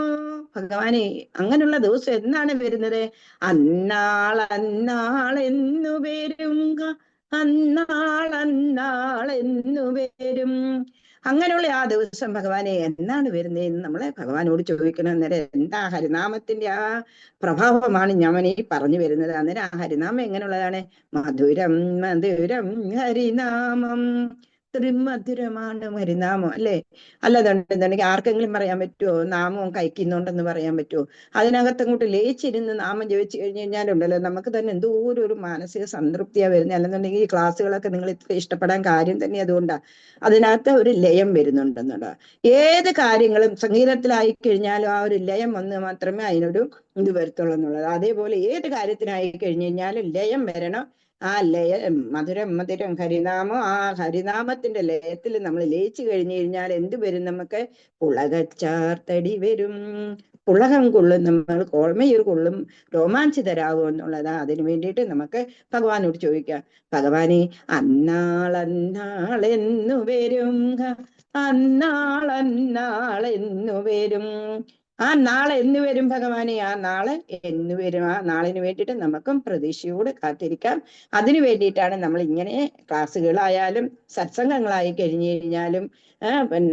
ഭഗവാനെ, അങ്ങനെയുള്ള ദിവസം എന്നാണ് വരുന്നത്? അന്നാളെന്നു വരും അന്നാളെന്നു വരും. അങ്ങനെയുള്ള ആ ദിവസം ഭഗവാനെ എന്നാണ് വരുന്നതെന്ന് നമ്മളെ ഭഗവാനോട് ചോദിക്കണം. അന്നേരം എന്താ ഹരിനാമത്തിന്റെ ആ പ്രഭാവമാണ് ഞാൻ ഈ പറഞ്ഞു വരുന്നത്. അന്നേരം ആ ഹരിനാമം എങ്ങനെയുള്ളതാണ്? മധുരം മധുരം ഹരിനാമം, ത്രിമധുരമാണ് ഹരിനാമം, അല്ലേ? അല്ലതുണ്ടെന്നുണ്ടെങ്കിൽ ആർക്കെങ്കിലും പറയാൻ പറ്റുമോ നാമം കഴിക്കുന്നുണ്ടെന്ന് പറയാൻ പറ്റുമോ? അതിനകത്തങ്ങോട്ട് ലയിച്ചിരുന്ന് നാമം ജപിച്ചു കഴിഞ്ഞു കഴിഞ്ഞാലുണ്ടല്ലോ നമുക്ക് തന്നെ എന്തോരം ഒരു മാനസിക സംതൃപ്തിയാ വരുന്നത്. അല്ലെന്നുണ്ടെങ്കിൽ ഈ ക്ലാസ്സുകളൊക്കെ നിങ്ങൾ ഇത്ര ഇഷ്ടപ്പെടാൻ കാര്യം തന്നെ അതുകൊണ്ടാണ്. അതിനകത്ത് ഒരു ലയം വരുന്നുണ്ടെന്നുള്ളത്. ഏത് കാര്യങ്ങളും സംഗീതത്തിലായി കഴിഞ്ഞാലും ആ ഒരു ലയം വന്ന് മാത്രമേ അതിനൊരു ഇത് വരത്തുള്ളൂ എന്നുള്ളത്. അതേപോലെ ഏത് കാര്യത്തിനായി കഴിഞ്ഞു കഴിഞ്ഞാലും ലയം വരണം. ആ മധുരം മധുരം ഹരിനാമം, ആ ഹരിനാമത്തിന്റെ ലയത്തിൽ നമ്മൾ ലയിച്ചു കഴിഞ്ഞു കഴിഞ്ഞാൽ എന്ത് വരും? നമുക്ക് പുളകച്ചാർത്തടി വരും, പുളകം കൊള്ളും, നമ്മൾ കോൾമയൂർ കൊള്ളും, രോമാഞ്ചിതരാകും എന്നുള്ളതാ. അതിനു വേണ്ടിയിട്ട് നമുക്ക് ഭഗവാനോട് ചോദിക്കാം, ഭഗവാനെ അന്നാളെന്നു വരും അന്നാളെന്നു വരും. ആ നാളെ എന്ന് വരും ഭഗവാനെ, ആ നാളെ എന്ന് വരും. ആ നാളിന് വേണ്ടിയിട്ട് നമുക്കും പ്രതീക്ഷയോട് കാത്തിരിക്കാം. അതിനു വേണ്ടിയിട്ടാണ് നമ്മൾ ഇങ്ങനെ ക്ലാസ്സുകളായാലും സത്സംഗങ്ങളായി കഴിഞ്ഞു കഴിഞ്ഞാലും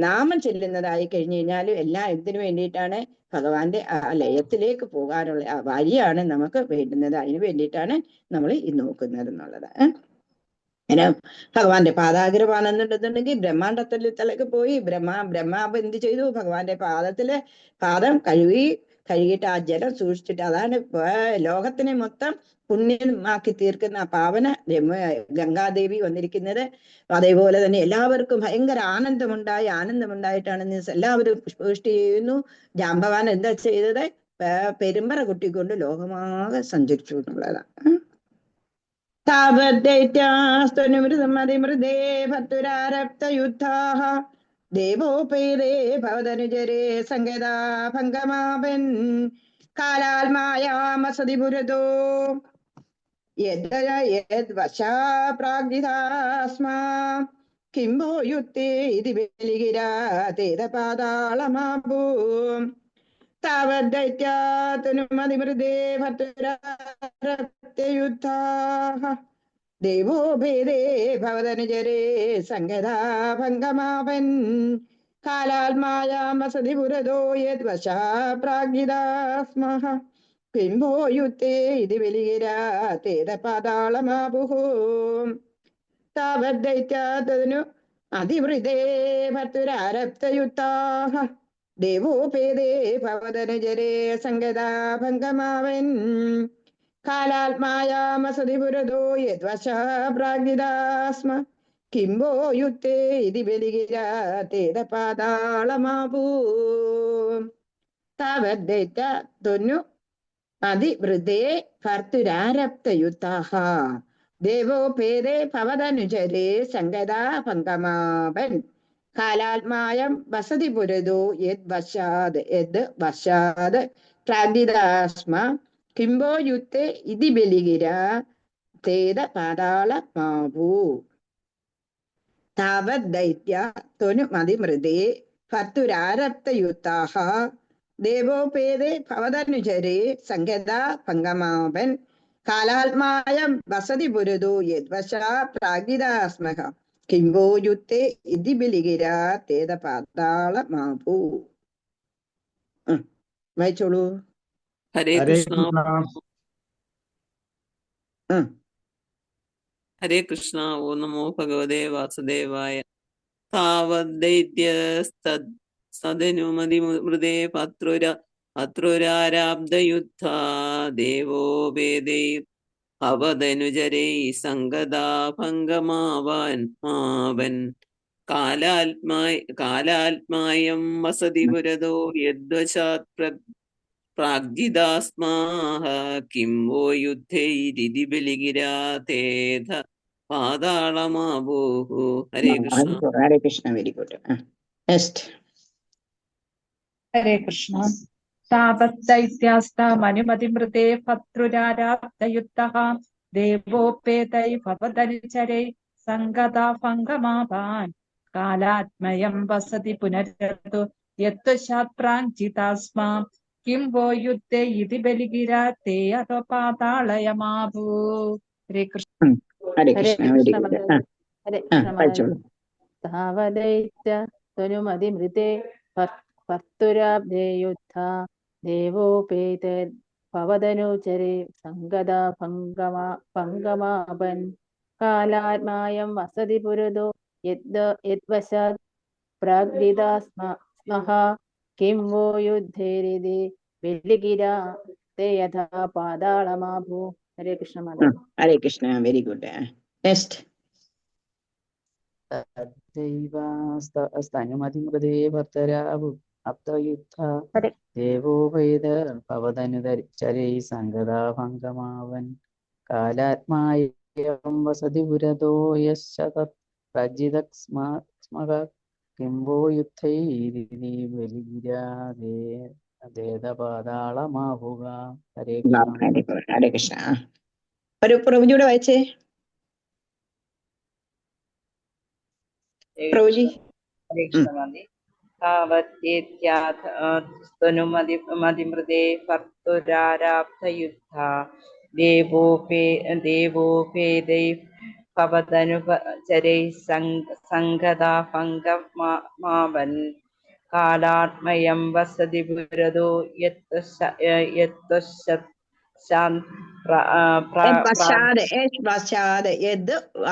നാമം ചെല്ലുന്നതായി കഴിഞ്ഞു കഴിഞ്ഞാലും എല്ലാം എന്തിനു വേണ്ടിയിട്ടാണ്? ഭഗവാന്റെ ആ ലയത്തിലേക്ക് പോകാനുള്ള ആ വഴിയാണ് നമുക്ക് വേണ്ടുന്നത്. അതിനു വേണ്ടിയിട്ടാണ് നമ്മൾ ഈ നോക്കുന്നത് എന്നുള്ളത്. അങ്ങനെ ഭഗവാന്റെ പാദാഗ്രഹമാണെന്നുണ്ടെന്നുണ്ടെങ്കിൽ ബ്രഹ്മാണ്ടത്തിലേക്ക് പോയി ബ്രഹ്മാവ് എന്ത് ചെയ്തു? ഭഗവാന്റെ പാദം കഴുകിയിട്ട് ആ ജലം സൂക്ഷിച്ചിട്ട്, അതാണ് ലോകത്തിനെ മൊത്തം പുണ്യമാക്കി തീർക്കുന്ന ആ പാവന ഗംഗാദേവി വന്നിരിക്കുന്നത്. അതേപോലെ തന്നെ എല്ലാവർക്കും ഭയങ്കര ആനന്ദമുണ്ടായിട്ടാണ് എല്ലാവരും പുഷ്പവൃഷ്ടി ചെയ്യുന്നു. ജാമ്പവാൻ എന്താ ചെയ്തത്? പെരുമ്പറ കുട്ടിക്കൊണ്ട് ലോകമാകെ സഞ്ചരിച്ചു എന്നുള്ളതാണ്. താവദ്ദേത്യാസ്തനുമൃതേ ഭത്തുരാരപ്തയുദ്ധാഃ ദേവോപേതേ ഭവതനുജരേ സങ്കേതാ ഭംഗമാപൻ കാലാൽ മായാമസതി പുരതോ യദ്വശാ പ്രാഗ്നിധാസ്മാ കിംഭോ യുക്തേ ഇതി ബലിഗിരാ തേദപാതാളമാഭൂ താവദ്ദൈത്യാതനുമതിമൃതേ ഭർത്തൃയുദ്ധാഃ ദേവോ ഭേദേ ഭവതനുജരേ സങ്കഥാ ഭംഗമാപൻ കാലാത്മായാം വസതി പുരതോ യദ്വശാ പ്രാഗ്നിദാ സ്മഃ കിംഭോ യുത്തേ ഇതി ബലിഗിരാ തേദ പാതാളമാപുഃ താവദ്ദൈത്യാതനു അതിവൃതേ ഭർത്തൃരാരബ്ധയുത്താഃ ദേവോപേദേ ഭവതനുജരേ സങ്കഥാ ഭംഗമാവൻ കാലാത്മായാം വസതി പുരതോ യദ്വശാ പ്രാഗ്നിദാ സ്മ കിംഭോ യുത്തേ ഇതി ബലിഗിരാ തേദ പാതാളമാപൂ താവദ്ദൈത്യാതനു അതിവൃതേ ഭർത്തൃരാരബ്ധയുത്താഃ ദേവോപേദേ ഭവതനുജരേ സങ്കഥാ ഭംഗമാപൻ കാലാത്മായം വസതി പുരതോ യദ് വശാദ് പ്രാഗ്നിദാസ്മ കിംഭോ യുത്തേ ഇതി ബലിഗിരാ തേദ പാതാളമാപൂ താവദ്ദൈത്യ ത്വനു മതിമൃതേ ഭർത്തൃരാരബ്ധയുത്താഃ ദേവോപേദേ ഭവതനുജരേ സങ്കഥാ ഭംഗമാപൻ കാലാത്മായം വസതി പുരതോ യദ്വശാ പ്രാഗ്നിദാസ്മഃ കിംഭോ യുത്തേ ഇതി ബലിഗിരാ തേദ പാതാളമാപൂ. വായിച്ചോളൂ. ഹരേ ഹരേ കൃഷ്ണ. കൃഷ്ണ. ഹരേ കൃഷ്ണ. ഓ നമോ ഭഗവതേ വാസുദേവായ. താവദ്ദൈത്യസ്തദനുമതിമൃതേ ഭർത്തൃരാരബ്ധയുദ്ധാ ദേവോ വേദൈ ഭവതനുജരൈ സങ്കഥാ ഭംഗമാവൻ കാലാത്മായം വസതി പുരതോ യദ്വശാത് പ്രാഗ്ജിദാ സ്മഃ കിംഭോ യുദ്ധൈരിതി ബലിഗിരാ തേദ പാതാളമാപൂഃ. Hare Krishna. Hare Krishna. Very good. Next. Hare Krishna. താവദ്ദൈത്യാസ്തമനുമതിമൃതേ ഭർത്തൃരാരബ്ധയുദ്ധഃ ദേവോപേതൈ ഭവതനുചരൈ സങ്കഥാ ഭംഗമാപാൻ കാലാത്മയം വസതി പുനരതു യദ്വശാത് പ്രാഗ്ജിദാ സ്മ കിംഭോ യുദ്ധേ ഇതി ബലിഗിരാ തേ അധോ പാതാളയമാപൂ. ഹരേ കൃഷ്ണ. ഹരേ ഹരേ കൃഷ്ണ. Very Krishna good. മാതാജി. ഹരേ കൃഷ്ണ മാതാജി. വായിച്ചോളൂ. താവദൈത്യ തനുമതിമൃതേ ഭർത്തൃരാബ്ധയുദ്ധാ ദേവോപേതേ ഭവതനുചരേ സങ്കഥാ ഭംഗമാപൻ കാലാത്മായം വസതി പുരതോ യദ്വശാത് പ്രാഗ്നിദാ സ്മഃ കിംഭോ യുദ്ധേരിതി ബലിഗിരാ തേ യഥാ പാതാളമാപൂ. Hare Krishna Mataji. Hare Krishna. Very good. Next. തദൈവാസ്തനുമതിമൃതേ ഭർത്തരാരബ്ധയുദ്ധാ ഹരേ ദേവോപേതൈ സങ്കഥാ ഭംഗമാവൻ കാലാത്മായം വസതി പുരതോ യശ്ചതത് പ്രാഗ്ജിദാ സ്മഃ കിംഭോ യുദ്ധൈരിതി ബലിഗിരാ തേദ പാതാളമാപുഃ. ഹരേ കൃഷ്ണ. ഹരേ കൃഷ്ണ. ഒരു പ്രഭുജിയുടെ വായിച്ചേ. പ്രഭുജി. താവദ്ദൈത്യാസ്തനുമതിമൃതേ ഭർത്തൃരാരബ്ധയുദ്ധാ ദേവോപേതൈ ഭവതനുചരൈ സങ്കഥാ ഭംഗമാവൻ കാലാത്മയം വസതി പുരതോ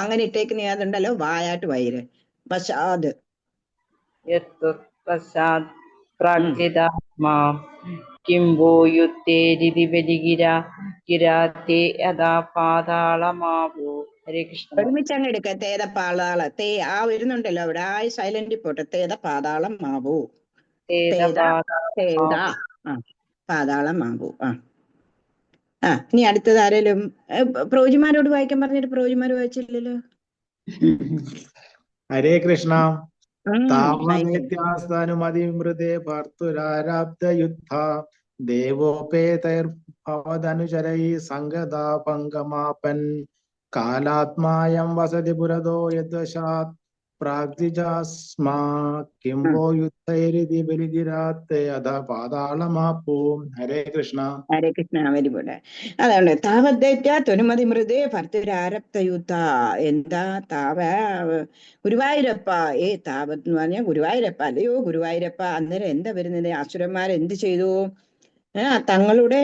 അങ്ങനെ ഇട്ടേക്കുന്ന അതുണ്ടല്ലോ, വായാട്ട് വൈര് പശ്ചാത് പ്രാഗ്ജിദാ സ്മഃ കിംഭോ യുദ്ധേരിതി ബലിഗിരാ തേ യഥാ പാതാളമാപൂ. ഹരേ കൃഷ്ണ. ഒരുമിച്ചങ്ങ് എടുക്ക. തേത പാതാള തേ ആ വരുന്നുണ്ടല്ലോ അവിടെ, ആ സൈലന്റ് പോട്ടെ. തേത പാതാളം മാവൂ. പാതാളം മാവൂ. ഇനി അടുത്തത് ആരേലും പ്രോജിമാരോട് വായിക്കാൻ പറഞ്ഞിട്ട് പ്രോജിമാര് വായിച്ചില്ലല്ലോ. ഹരേ കൃഷ്ണ. താവദൈത്യാസ്തനുമതിമൃതേ ഭർത്തൃരാരബ്ധയുദ്ധാ ദേവോപേതൈർഭവതനുചരൈ സങ്കഥാ ഭംഗമാപൻ കാലാത്മായം വസതി പുരതോ യദ്വശാത് പ്രാഗ്ജിജാസ്മാ കിം വോ യുദ്ധൈരിതി ബലിഗിരാത്തെ അധ പാതാളമാപ്പൂം. ഹരേ കൃഷ്ണ. ഹരേ കൃഷ്ണ. Very good. അതുകൊണ്ട് താവദ്ദേറ്റ തൊനുമതി മൃതേ ഭർത്തരാരപ്തയുദ്ധ. എന്താ ഗുരുവായൂരപ്പ. താവത്ത് എന്ന് പറഞ്ഞാൽ ഗുരുവായൂരപ്പ. അല്ലയോ ഗുരുവായൂരപ്പ. അന്നേരം എന്താ വരുന്നത്? അസുരന്മാർ എന്ത് ചെയ്തു? തങ്ങളുടെ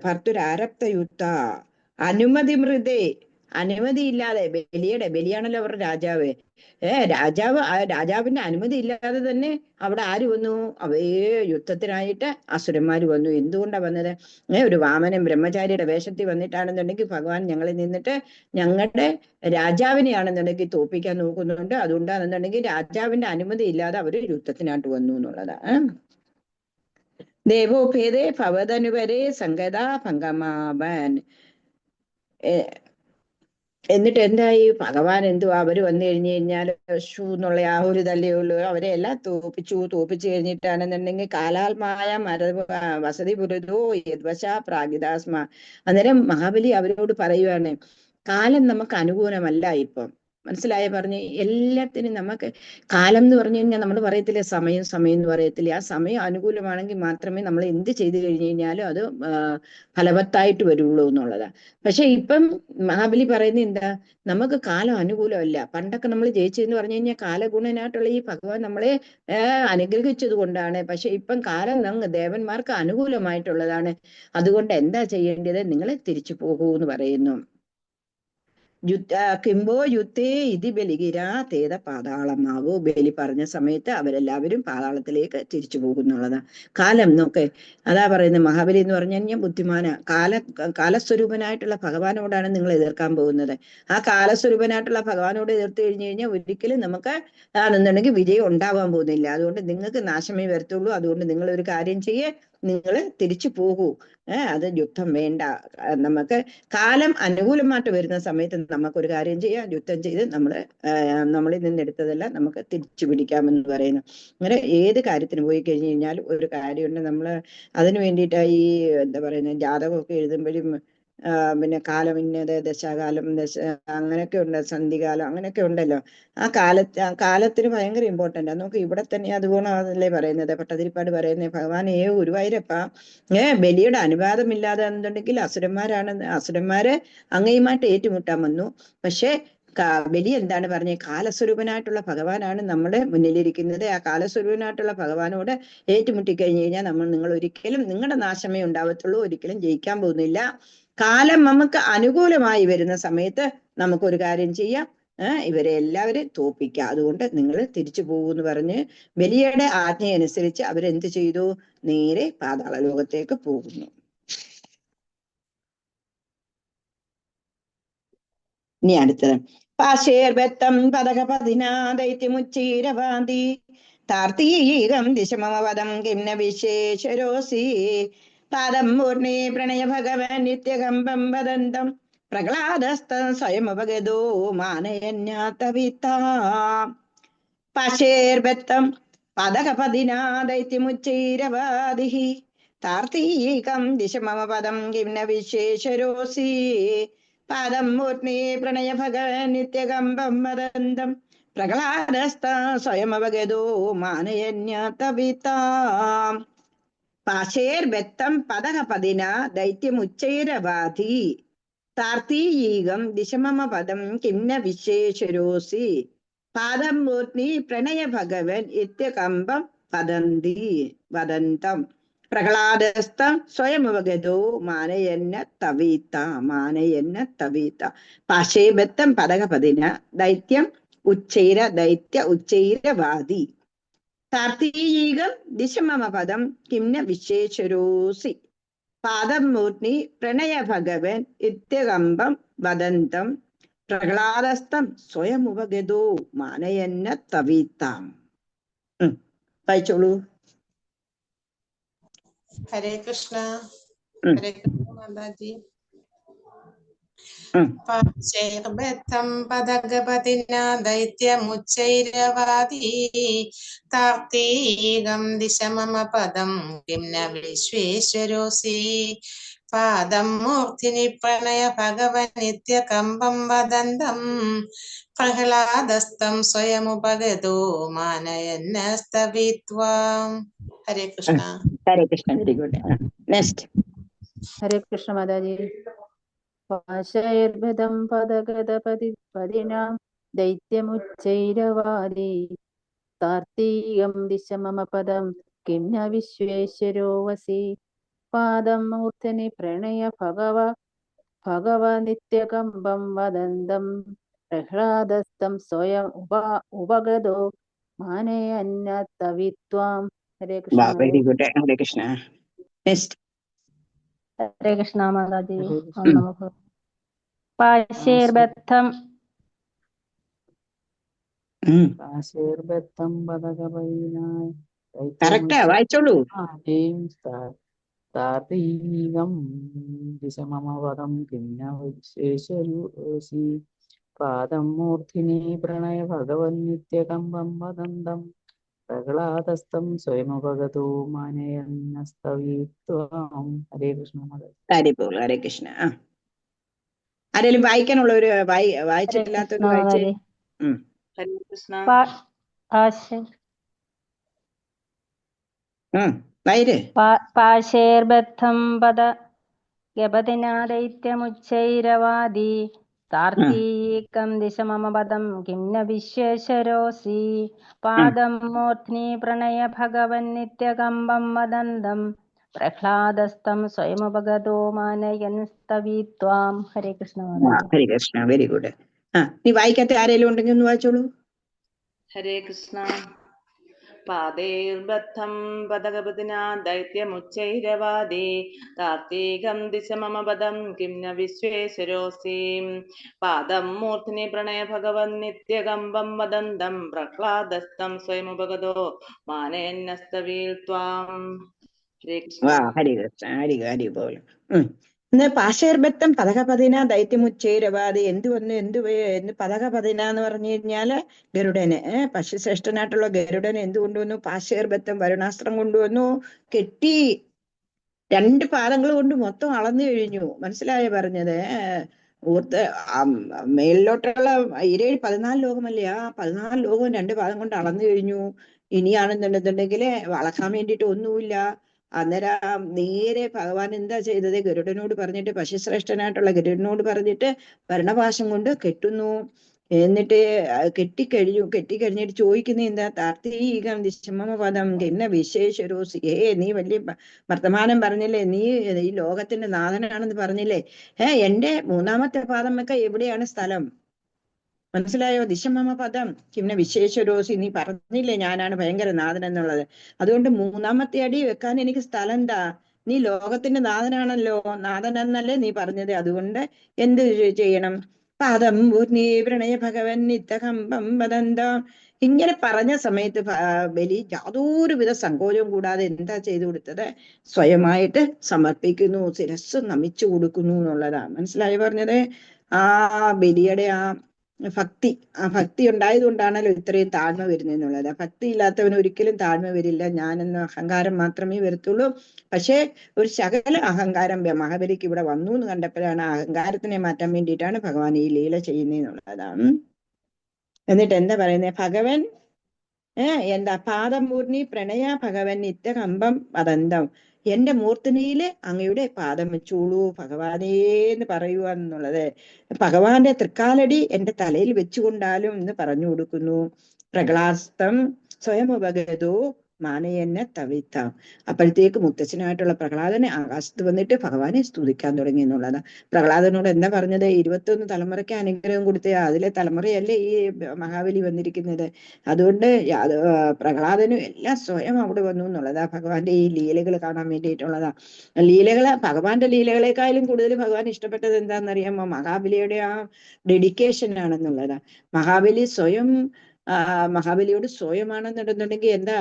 ഭർത്തരാരപ്തയുദ്ധ അനുമതി മൃതേ, അനുമതിയില്ലാതെ, ബലിയാണല്ലോ അവരുടെ രാജാവ്. രാജാവിന്റെ അനുമതി ഇല്ലാതെ തന്നെ അവിടെ ആര് വന്നു? യുദ്ധത്തിനായിട്ട് അസുരന്മാര് വന്നു. എന്തുകൊണ്ടാ വന്നത്? ഒരു വാമനൻ ബ്രഹ്മചാരിയുടെ വേഷത്തിൽ വന്നിട്ടാണെന്നുണ്ടെങ്കിൽ ഭഗവാൻ ഞങ്ങളിൽ നിന്നിട്ട് ഞങ്ങളുടെ രാജാവിനെയാണെന്നുണ്ടെങ്കിൽ തോപ്പിക്കാൻ നോക്കുന്നുണ്ട്. അതുകൊണ്ടാണെന്നുണ്ടെങ്കിൽ രാജാവിന്റെ അനുമതി ഇല്ലാതെ അവര് യുദ്ധത്തിനായിട്ട് വന്നു എന്നുള്ളതാണ്. ദേവോഭേദേ ഭവതനുവരെ സംഗതാ ഭംഗമാവൻ. എന്നിട്ട് എന്തായി? ഭഗവാൻ എന്തുവാ, അവര് വന്നു കഴിഞ്ഞു കഴിഞ്ഞാൽ ഷൂ എന്നുള്ള ആ ഒരു തല്ലേ ഉള്ളൂ. അവരെ എല്ലാം തോപ്പിച്ചു കഴിഞ്ഞിട്ടാണെന്നുണ്ടെങ്കിൽ കാലാൽമായ വസതി പുരതോ യദ്വശ പ്രാഗിദാസ്മ. അന്നേരം മഹാബലി അവരോട് പറയുവാണ്, കാലം നമുക്ക് അനുകൂലമല്ല ഇപ്പം. മനസ്സിലായ പറഞ്ഞ് എല്ലാത്തിനും നമുക്ക് കാലം എന്ന് പറഞ്ഞു കഴിഞ്ഞാൽ നമ്മൾ പറയത്തില്ലേ സമയം എന്ന് പറയത്തില്ലേ, ആ സമയം അനുകൂലമാണെങ്കിൽ മാത്രമേ നമ്മൾ എന്ത് ചെയ്തു കഴിഞ്ഞു കഴിഞ്ഞാലും അത് ഫലവത്തായിട്ട് വരുള്ളൂ എന്നുള്ളതാ. പക്ഷെ ഇപ്പം മഹാബലി പറയുന്നത് എന്താ? നമുക്ക് കാലം അനുകൂലമല്ല. പണ്ടൊക്കെ നമ്മൾ ജയിച്ചതെന്ന് പറഞ്ഞു കഴിഞ്ഞാൽ കാലഗുണനായിട്ടുള്ള ഈ ഭഗവാൻ നമ്മളെ അനുഗ്രഹിച്ചത് കൊണ്ടാണ്. പക്ഷെ ഇപ്പം കാലം ദേവന്മാർക്ക് അനുകൂലമായിട്ടുള്ളതാണ്. അതുകൊണ്ട് എന്താ ചെയ്യേണ്ടത്? നിങ്ങൾ തിരിച്ചു പോകൂ എന്ന് പറയുന്നു. കിംബോ യുദ്ധേ ഇതി ബലിഗിര തേത പാതാളമാവോ. ബലി പറഞ്ഞ സമയത്ത് അവരെല്ലാവരും പാതാളത്തിലേക്ക് തിരിച്ചു പോകുന്നുള്ളതാ. കാലം നോക്കെ അതാ പറയുന്നത്. മഹാബലി എന്ന് പറഞ്ഞു കഴിഞ്ഞാൽ ബുദ്ധിമാന. കാലസ്വരൂപനായിട്ടുള്ള ഭഗവാനോടാണ് നിങ്ങൾ എതിർക്കാൻ പോകുന്നത്. ആ കാലസ്വരൂപനായിട്ടുള്ള ഭഗവാനോട് എതിർത്ത് കഴിഞ്ഞു കഴിഞ്ഞാൽ ഒരിക്കലും നമുക്ക് ആണെന്നുണ്ടെങ്കിൽ വിജയം ഉണ്ടാവാൻ പോകുന്നില്ല. അതുകൊണ്ട് നിങ്ങൾക്ക് നാശമേ വരത്തുള്ളൂ. അതുകൊണ്ട് നിങ്ങൾ ഒരു കാര്യം ചെയ്യേ, നിങ്ങൾ തിരിച്ചു പോകൂ. അത് യുദ്ധം വേണ്ട. നമുക്ക് കാലം അനുകൂലമായിട്ട് വരുന്ന സമയത്ത് നമുക്കൊരു കാര്യം ചെയ്യാം, യുദ്ധം ചെയ്ത് നമ്മളിൽ നിന്നെടുത്തതെല്ലാം നമുക്ക് തിരിച്ചു പിടിക്കാമെന്ന് പറയുന്നു. അങ്ങനെ ഏത് കാര്യത്തിന് പോയി കഴിഞ്ഞു കഴിഞ്ഞാൽ ഒരു കാര്യമുണ്ട്, നമ്മൾ അതിന് വേണ്ടിയിട്ട് ഈ എന്താ പറയുന്നത് ജാതകമൊക്കെ എഴുതുമ്പോഴും പിന്നെ കാലം ഇന്നത്, ദശാകാലം, അങ്ങനെയൊക്കെ ഉണ്ട്, സന്ധികാലം അങ്ങനെയൊക്കെ ഉണ്ടല്ലോ. ആ കാലത്തിന് ഭയങ്കര ഇമ്പോർട്ടൻ്റ് ആണ്. നമുക്ക് ഇവിടെ തന്നെ അതുകൊണ്ടല്ലേ പറയുന്നത്, പട്ടതിരിപ്പാട് പറയുന്നത്, ഭഗവാൻ ഗുരുവായൂരപ്പ ബലിയുടെ അനുവാദമില്ലാതെ എന്നുണ്ടെങ്കിൽ അസുരന്മാരെ അങ്ങയുമായിട്ട് ഏറ്റുമുട്ടാൻ വന്നു. പക്ഷെ ബലി എന്താണ് പറഞ്ഞത്? കാലസ്വരൂപനായിട്ടുള്ള ഭഗവാനാണ് നമ്മുടെ മുന്നിലിരിക്കുന്നത്. ആ കാലസ്വരൂപനായിട്ടുള്ള ഭഗവാനോട് ഏറ്റുമുട്ടിക്കഴിഞ്ഞു കഴിഞ്ഞാൽ നിങ്ങൾ ഒരിക്കലും നിങ്ങളുടെ നാശമേ ഉണ്ടാവത്തുള്ളൂ, ഒരിക്കലും ജയിക്കാൻ പോകുന്നില്ല. കാലം നമുക്ക് അനുകൂലമായി വരുന്ന സമയത്ത് നമുക്കൊരു കാര്യം ചെയ്യാം, ഇവരെ എല്ലാവരും തോപ്പിക്കാം. അതുകൊണ്ട് നിങ്ങൾ തിരിച്ചു പോകൂന്ന് പറഞ്ഞ് ബലിയുടെ ആജ്ഞയനുസരിച്ച് അവരെന്ത് ചെയ്തു? നേരെ പാതാള ലോകത്തേക്ക് പോകുന്നു. ഇനി അടുത്തത് പാശേർബത്തം പദകപതിനാദൈത്യമുച്ചീരവാന്തി താർത്തീകം ദിശമവദം കിംന വിശേഷരോസി പാദം പൂർണേ പ്രണയ ഭഗവൻ നിത്യകമ്പം വദന്തം പ്രഹ്ലാദസ്ത സ്വയമുപഗതോ മാനയന്യാതവിത്താ. പാശേർബത്തം പദകപതിനാദൈത്യമുച്ചൈരവാദിഃ താർത്തീകം ദിശമവദം കിംന വിശേഷരോസി പാദം മൂർണേ പ്രണയ ഭഗവൻ നിത്യകമ്പം വദന്തം പ്രഹ്ലാദസ്ത സ്വയമവഗതോ മാനയന്യാതവിത്താ. പാശേർബത്തം പദകപതിന ദൈത്യമുച്ചൈരവാധി താർത്തീകം ദിശമമ പദം കിംന വിശേഷരോസി പാദം മൂർണി പ്രണയ ഭഗവൻ ഇത്യകമ്പം വദന്തം പ്രഹ്ലാദസ്തം സ്വയമുപഗതോ മാനയന്ന തവീത്ത. പാശേബത്തം പദകപതിന ദൈത്യ ഉച്ചൈരവാദി താർത്തീകം ദിശമമ പദം കിംന വിശേഷരോസി പാദം മൂർണി പ്രണയ ഭഗവൻ ഇത്യകമ്പം വദന്തം പ്രഹ്ലാദസ്തം സ്വയമുപഗതോ മാനയന്ന തവീത്താം. വായിച്ചോളൂ. ഹരേ കൃഷ്ണ. ഹരേ കൃഷ്ണ മാതാജി. പാശേർബദ്ധം പദകപതിന ദൈത്യമുച്ചൈരവാദി താർത്തീകം ദിശമമ പദം കിംന വിശ്വേശ്വരോസി പാദം മൂർത്തിനി പ്രണയ ഭഗവൻ നിത്യകമ്പം വദന്തം പ്രഹ്ലാദസ്തം സ്വയമുപഗതോ മാനയന്നസ്തവിത്വാം. Hare Krishna. Hare Krishna. Very good. Next. Hare Krishna Mataji. പാശൈർബദം പദഗതപതിനാം ദൈത്യമുച്ചൈരവാദി കാർത്തീകം ദിശ മമ പദം കിം ന വിശ്വേശ്വരോ വസി പാദം മൂർധനി പ്രണയ ഭഗവ നിത്യകമ്പം വദന്തം പ്രഹ്ലാദസ്തം സ്വയം ഉപഗതോ മാനയന്നതവിത്വാം. Hare Krishna. Very good. Hare Krishna. Next. Hare Krishna Mataji. Hare Krishna. നമുക്ക് പാശൈർബദ്ധം പാശൈർബദ്ധം പദകപൈനായ കറക്റ്റാ, വായിച്ചോളൂ. താർത്തീകം ദിശമമപദം കിന്ന വിശേഷരുസി പാദം മൂർധിനി പ്രണയ ഭഗവൻ നിത്യകമ്പം വദന്തം പ്രഹ്ലാദസ്തം സ്വയമുപഗതോ മാനയന്നസ്തവിത്വാം. ഹരേ കൃഷ്ണ മാതാജി. ഹരേ കൃഷ്ണ. ആരെങ്കിലും വായിക്കാനുള്ളവര് വായിച്ചിട്ടില്ലാത്തവര് വായിച്ചേ. ഹരേ കൃഷ്ണ. പാശൈർബദ്ധം പദ ഗപതിനാ ദൈത്യമുച്ചൈരവാദി താർത്തീകം ദിശ മമ പദം കിം ന വിശ്വേശ്വരോസി പാദം മൂർധ്നി പ്രണയ ഭഗവൻ നിത്യകമ്പം വദന്തം പ്രഹ്ലാദസ്തം സ്വയമുപഗതോ മാനയൻസ്തവിത്വാം. ഹരേ കൃഷ്ണ. ഹരേ കൃഷ്ണ. Very good. നീ വായിക്കാത്ത ആരെങ്കിലും ഉണ്ടെങ്കിൽ ഒന്ന് വായിച്ചോളൂ. ഹരേ കൃഷ്ണ. പാദൈർബദ്ധം പദഗപതിനാ ദൈത്യമുച്ചൈരവാദി കാർത്തീകം ദിശ മമ പദം കിം ന വിശ്വേശ്വരോസി പാദം മൂർധനി പ്രണയ ഭഗവൻ നിത്യകമ്പം വദന്തം പ്രഹ്ലാദസ്തം സ്വയമുപഗതോ മാനയന്നസ്തവിത്വാം. ഹരേ കൃഷ്ണ. ഹരേ കൃഷ്ണ. ഹരി പോലെ. ഇന്ന് പാശൈർബദ്ധം പദകപതിന ദൈത്യമുച്ചൈരവാദി എന്ത് പദകപതിന എന്ന് പറഞ്ഞു കഴിഞ്ഞാല് ഗരുഡന്, പശുശ്രേഷ്ഠനായിട്ടുള്ള ഗരുഡന് എന്ത് കൊണ്ടുവന്നു? പാശൈർബദ്ധം വരുണാസ്ത്രം കൊണ്ടുവന്നു. കെട്ടി 2 പാദങ്ങൾ കൊണ്ട് മൊത്തം അളന്നു കഴിഞ്ഞു. മനസ്സിലായോ പറഞ്ഞത്? മേളിലോട്ടുള്ള 14 ലോകമല്ലേ, ആ 14 ലോകവും 2 പാദം കൊണ്ട് അളന്നു കഴിഞ്ഞു. ഇനിയാണെന്നുണ്ടെന്നുണ്ടെങ്കിൽ വളക്കാൻ വേണ്ടിയിട്ട് ഒന്നുമില്ല. അന്നേരം നേരെ ഭഗവാൻ എന്താ ചെയ്തത്? ഗരുഡനോട് പറഞ്ഞിട്ട്, പശുശ്രേഷ്ഠനായിട്ടുള്ള ഗരുഡനോട് പറഞ്ഞിട്ട് ഭരണപാശം കൊണ്ട് കെട്ടുന്നു. എന്നിട്ട് കെട്ടിക്കഴിഞ്ഞിട്ട് ചോദിക്കുന്ന എന്താ? താർത്തീകം ദിശമപദം കിന്ന വിശേഷരോസി. നീ വലിയ വർത്തമാനം പറഞ്ഞില്ലേ, നീ ഈ ലോകത്തിന്റെ നാഥനാണെന്ന് പറഞ്ഞില്ലേ, എന്റെ 3ാമത്തെ പാദം വെക്ക എവിടെയാണ് സ്ഥലം? മനസ്സിലായോ? ദിശമമ പദം കിംന വിശേഷരോസി. നീ പറഞ്ഞില്ലേ ഞാനാണ് ഭയങ്കര നാഥൻ എന്നുള്ളത്. അതുകൊണ്ട് 3ാമത്തെ അടി വെക്കാൻ എനിക്ക് സ്ഥലം എന്താ? നീ ലോകത്തിന്റെ നാഥനാണല്ലോ, നാഥൻ എന്നല്ലേ നീ പറഞ്ഞത്. അതുകൊണ്ട് എന്ത് ചെയ്യണം? പാദം പൂർണ്ണി പ്രണയ ഭഗവൻ നിത്യകമ്പം വദന്തം. ഇങ്ങനെ പറഞ്ഞ സമയത്ത് ബലി യാതൊരുവിധ സങ്കോചവും കൂടാതെ എന്താ ചെയ്തു കൊടുത്തത്? സ്വയമായിട്ട് സമർപ്പിക്കുന്നു, ശിരസ് നമിച്ചു കൊടുക്കുന്നു എന്നുള്ളതാണ്. മനസ്സിലായി പറഞ്ഞത്? ആ ബലിയുടെ ആ ഭക്തി ഉണ്ടായത് കൊണ്ടാണല്ലോ ഇത്രയും താഴ്മ വരുന്നതെന്നുള്ളത്. ഭക്തി ഇല്ലാത്തവന് ഒരിക്കലും താഴ്മ വരില്ല. ഞാനെന്ന അഹങ്കാരം മാത്രമേ വരത്തുള്ളൂ. പക്ഷേ ഒരു ശകല അഹങ്കാരം മഹാബലിക്ക് ഇവിടെ വന്നു എന്ന് കണ്ടപ്പോഴാണ് ആ അഹങ്കാരത്തിനെ മാറ്റാൻ വേണ്ടിയിട്ടാണ് ഭഗവാൻ ഈ ലീല ചെയ്യുന്നതെന്നുള്ളതാണ്. എന്നിട്ട് എന്താ പറയുന്നത്? ഭഗവൻ എന്താ? പാദം പൂർണ്ണി പ്രണയ ഭഗവൻ നിത്യകമ്പം വദന്തം. എന്റെ മൂർത്തിനിയില് അങ്ങയുടെ പാദം വെച്ചോളൂ ഭഗവാനേ എന്ന് പറയുക എന്നുള്ളത്. ഭഗവാന്റെ തൃക്കാലടി എന്റെ തലയിൽ വെച്ചുകൊണ്ടാലും എന്ന് പറഞ്ഞു കൊടുക്കുന്നു. പ്രഹ്ലാദസ്തം സ്വയം ഉപഗതോ മാനയന്നെ തവിത്താം. അപ്പോഴത്തേക്ക് മുത്തച്ഛനായിട്ടുള്ള പ്രഹ്ലാദനെ ആകാശത്ത് വന്നിട്ട് ഭഗവാനെ സ്തുതിക്കാൻ തുടങ്ങി എന്നുള്ളതാണ്. പ്രഹ്ലാദനോട് എന്താ പറഞ്ഞത്? 21 തലമുറയ്ക്ക് അനുഗ്രഹം കൊടുത്ത അതിലെ തലമുറയല്ലേ ഈ മഹാബലി വന്നിരിക്കുന്നത്. അതുകൊണ്ട് പ്രഹ്ലാദനും എല്ലാം സ്വയം അവിടെ വന്നു എന്നുള്ളതാ. ഭഗവാന്റെ ഈ ലീലകൾ കാണാൻ വേണ്ടിയിട്ടുള്ളതാ. ഭഗവാന്റെ ലീലകളെക്കാളും കൂടുതൽ ഭഗവാൻ ഇഷ്ടപ്പെട്ടത് എന്താണെന്നറിയാമോ? മഹാബലിയുടെ ആ ഡെഡിക്കേഷൻ ആണെന്നുള്ളതാ. മഹാബലി സ്വയം മഹാബലിയോട് സ്വയമാണെന്നുണ്ടെന്നുണ്ടെങ്കിൽ എന്താ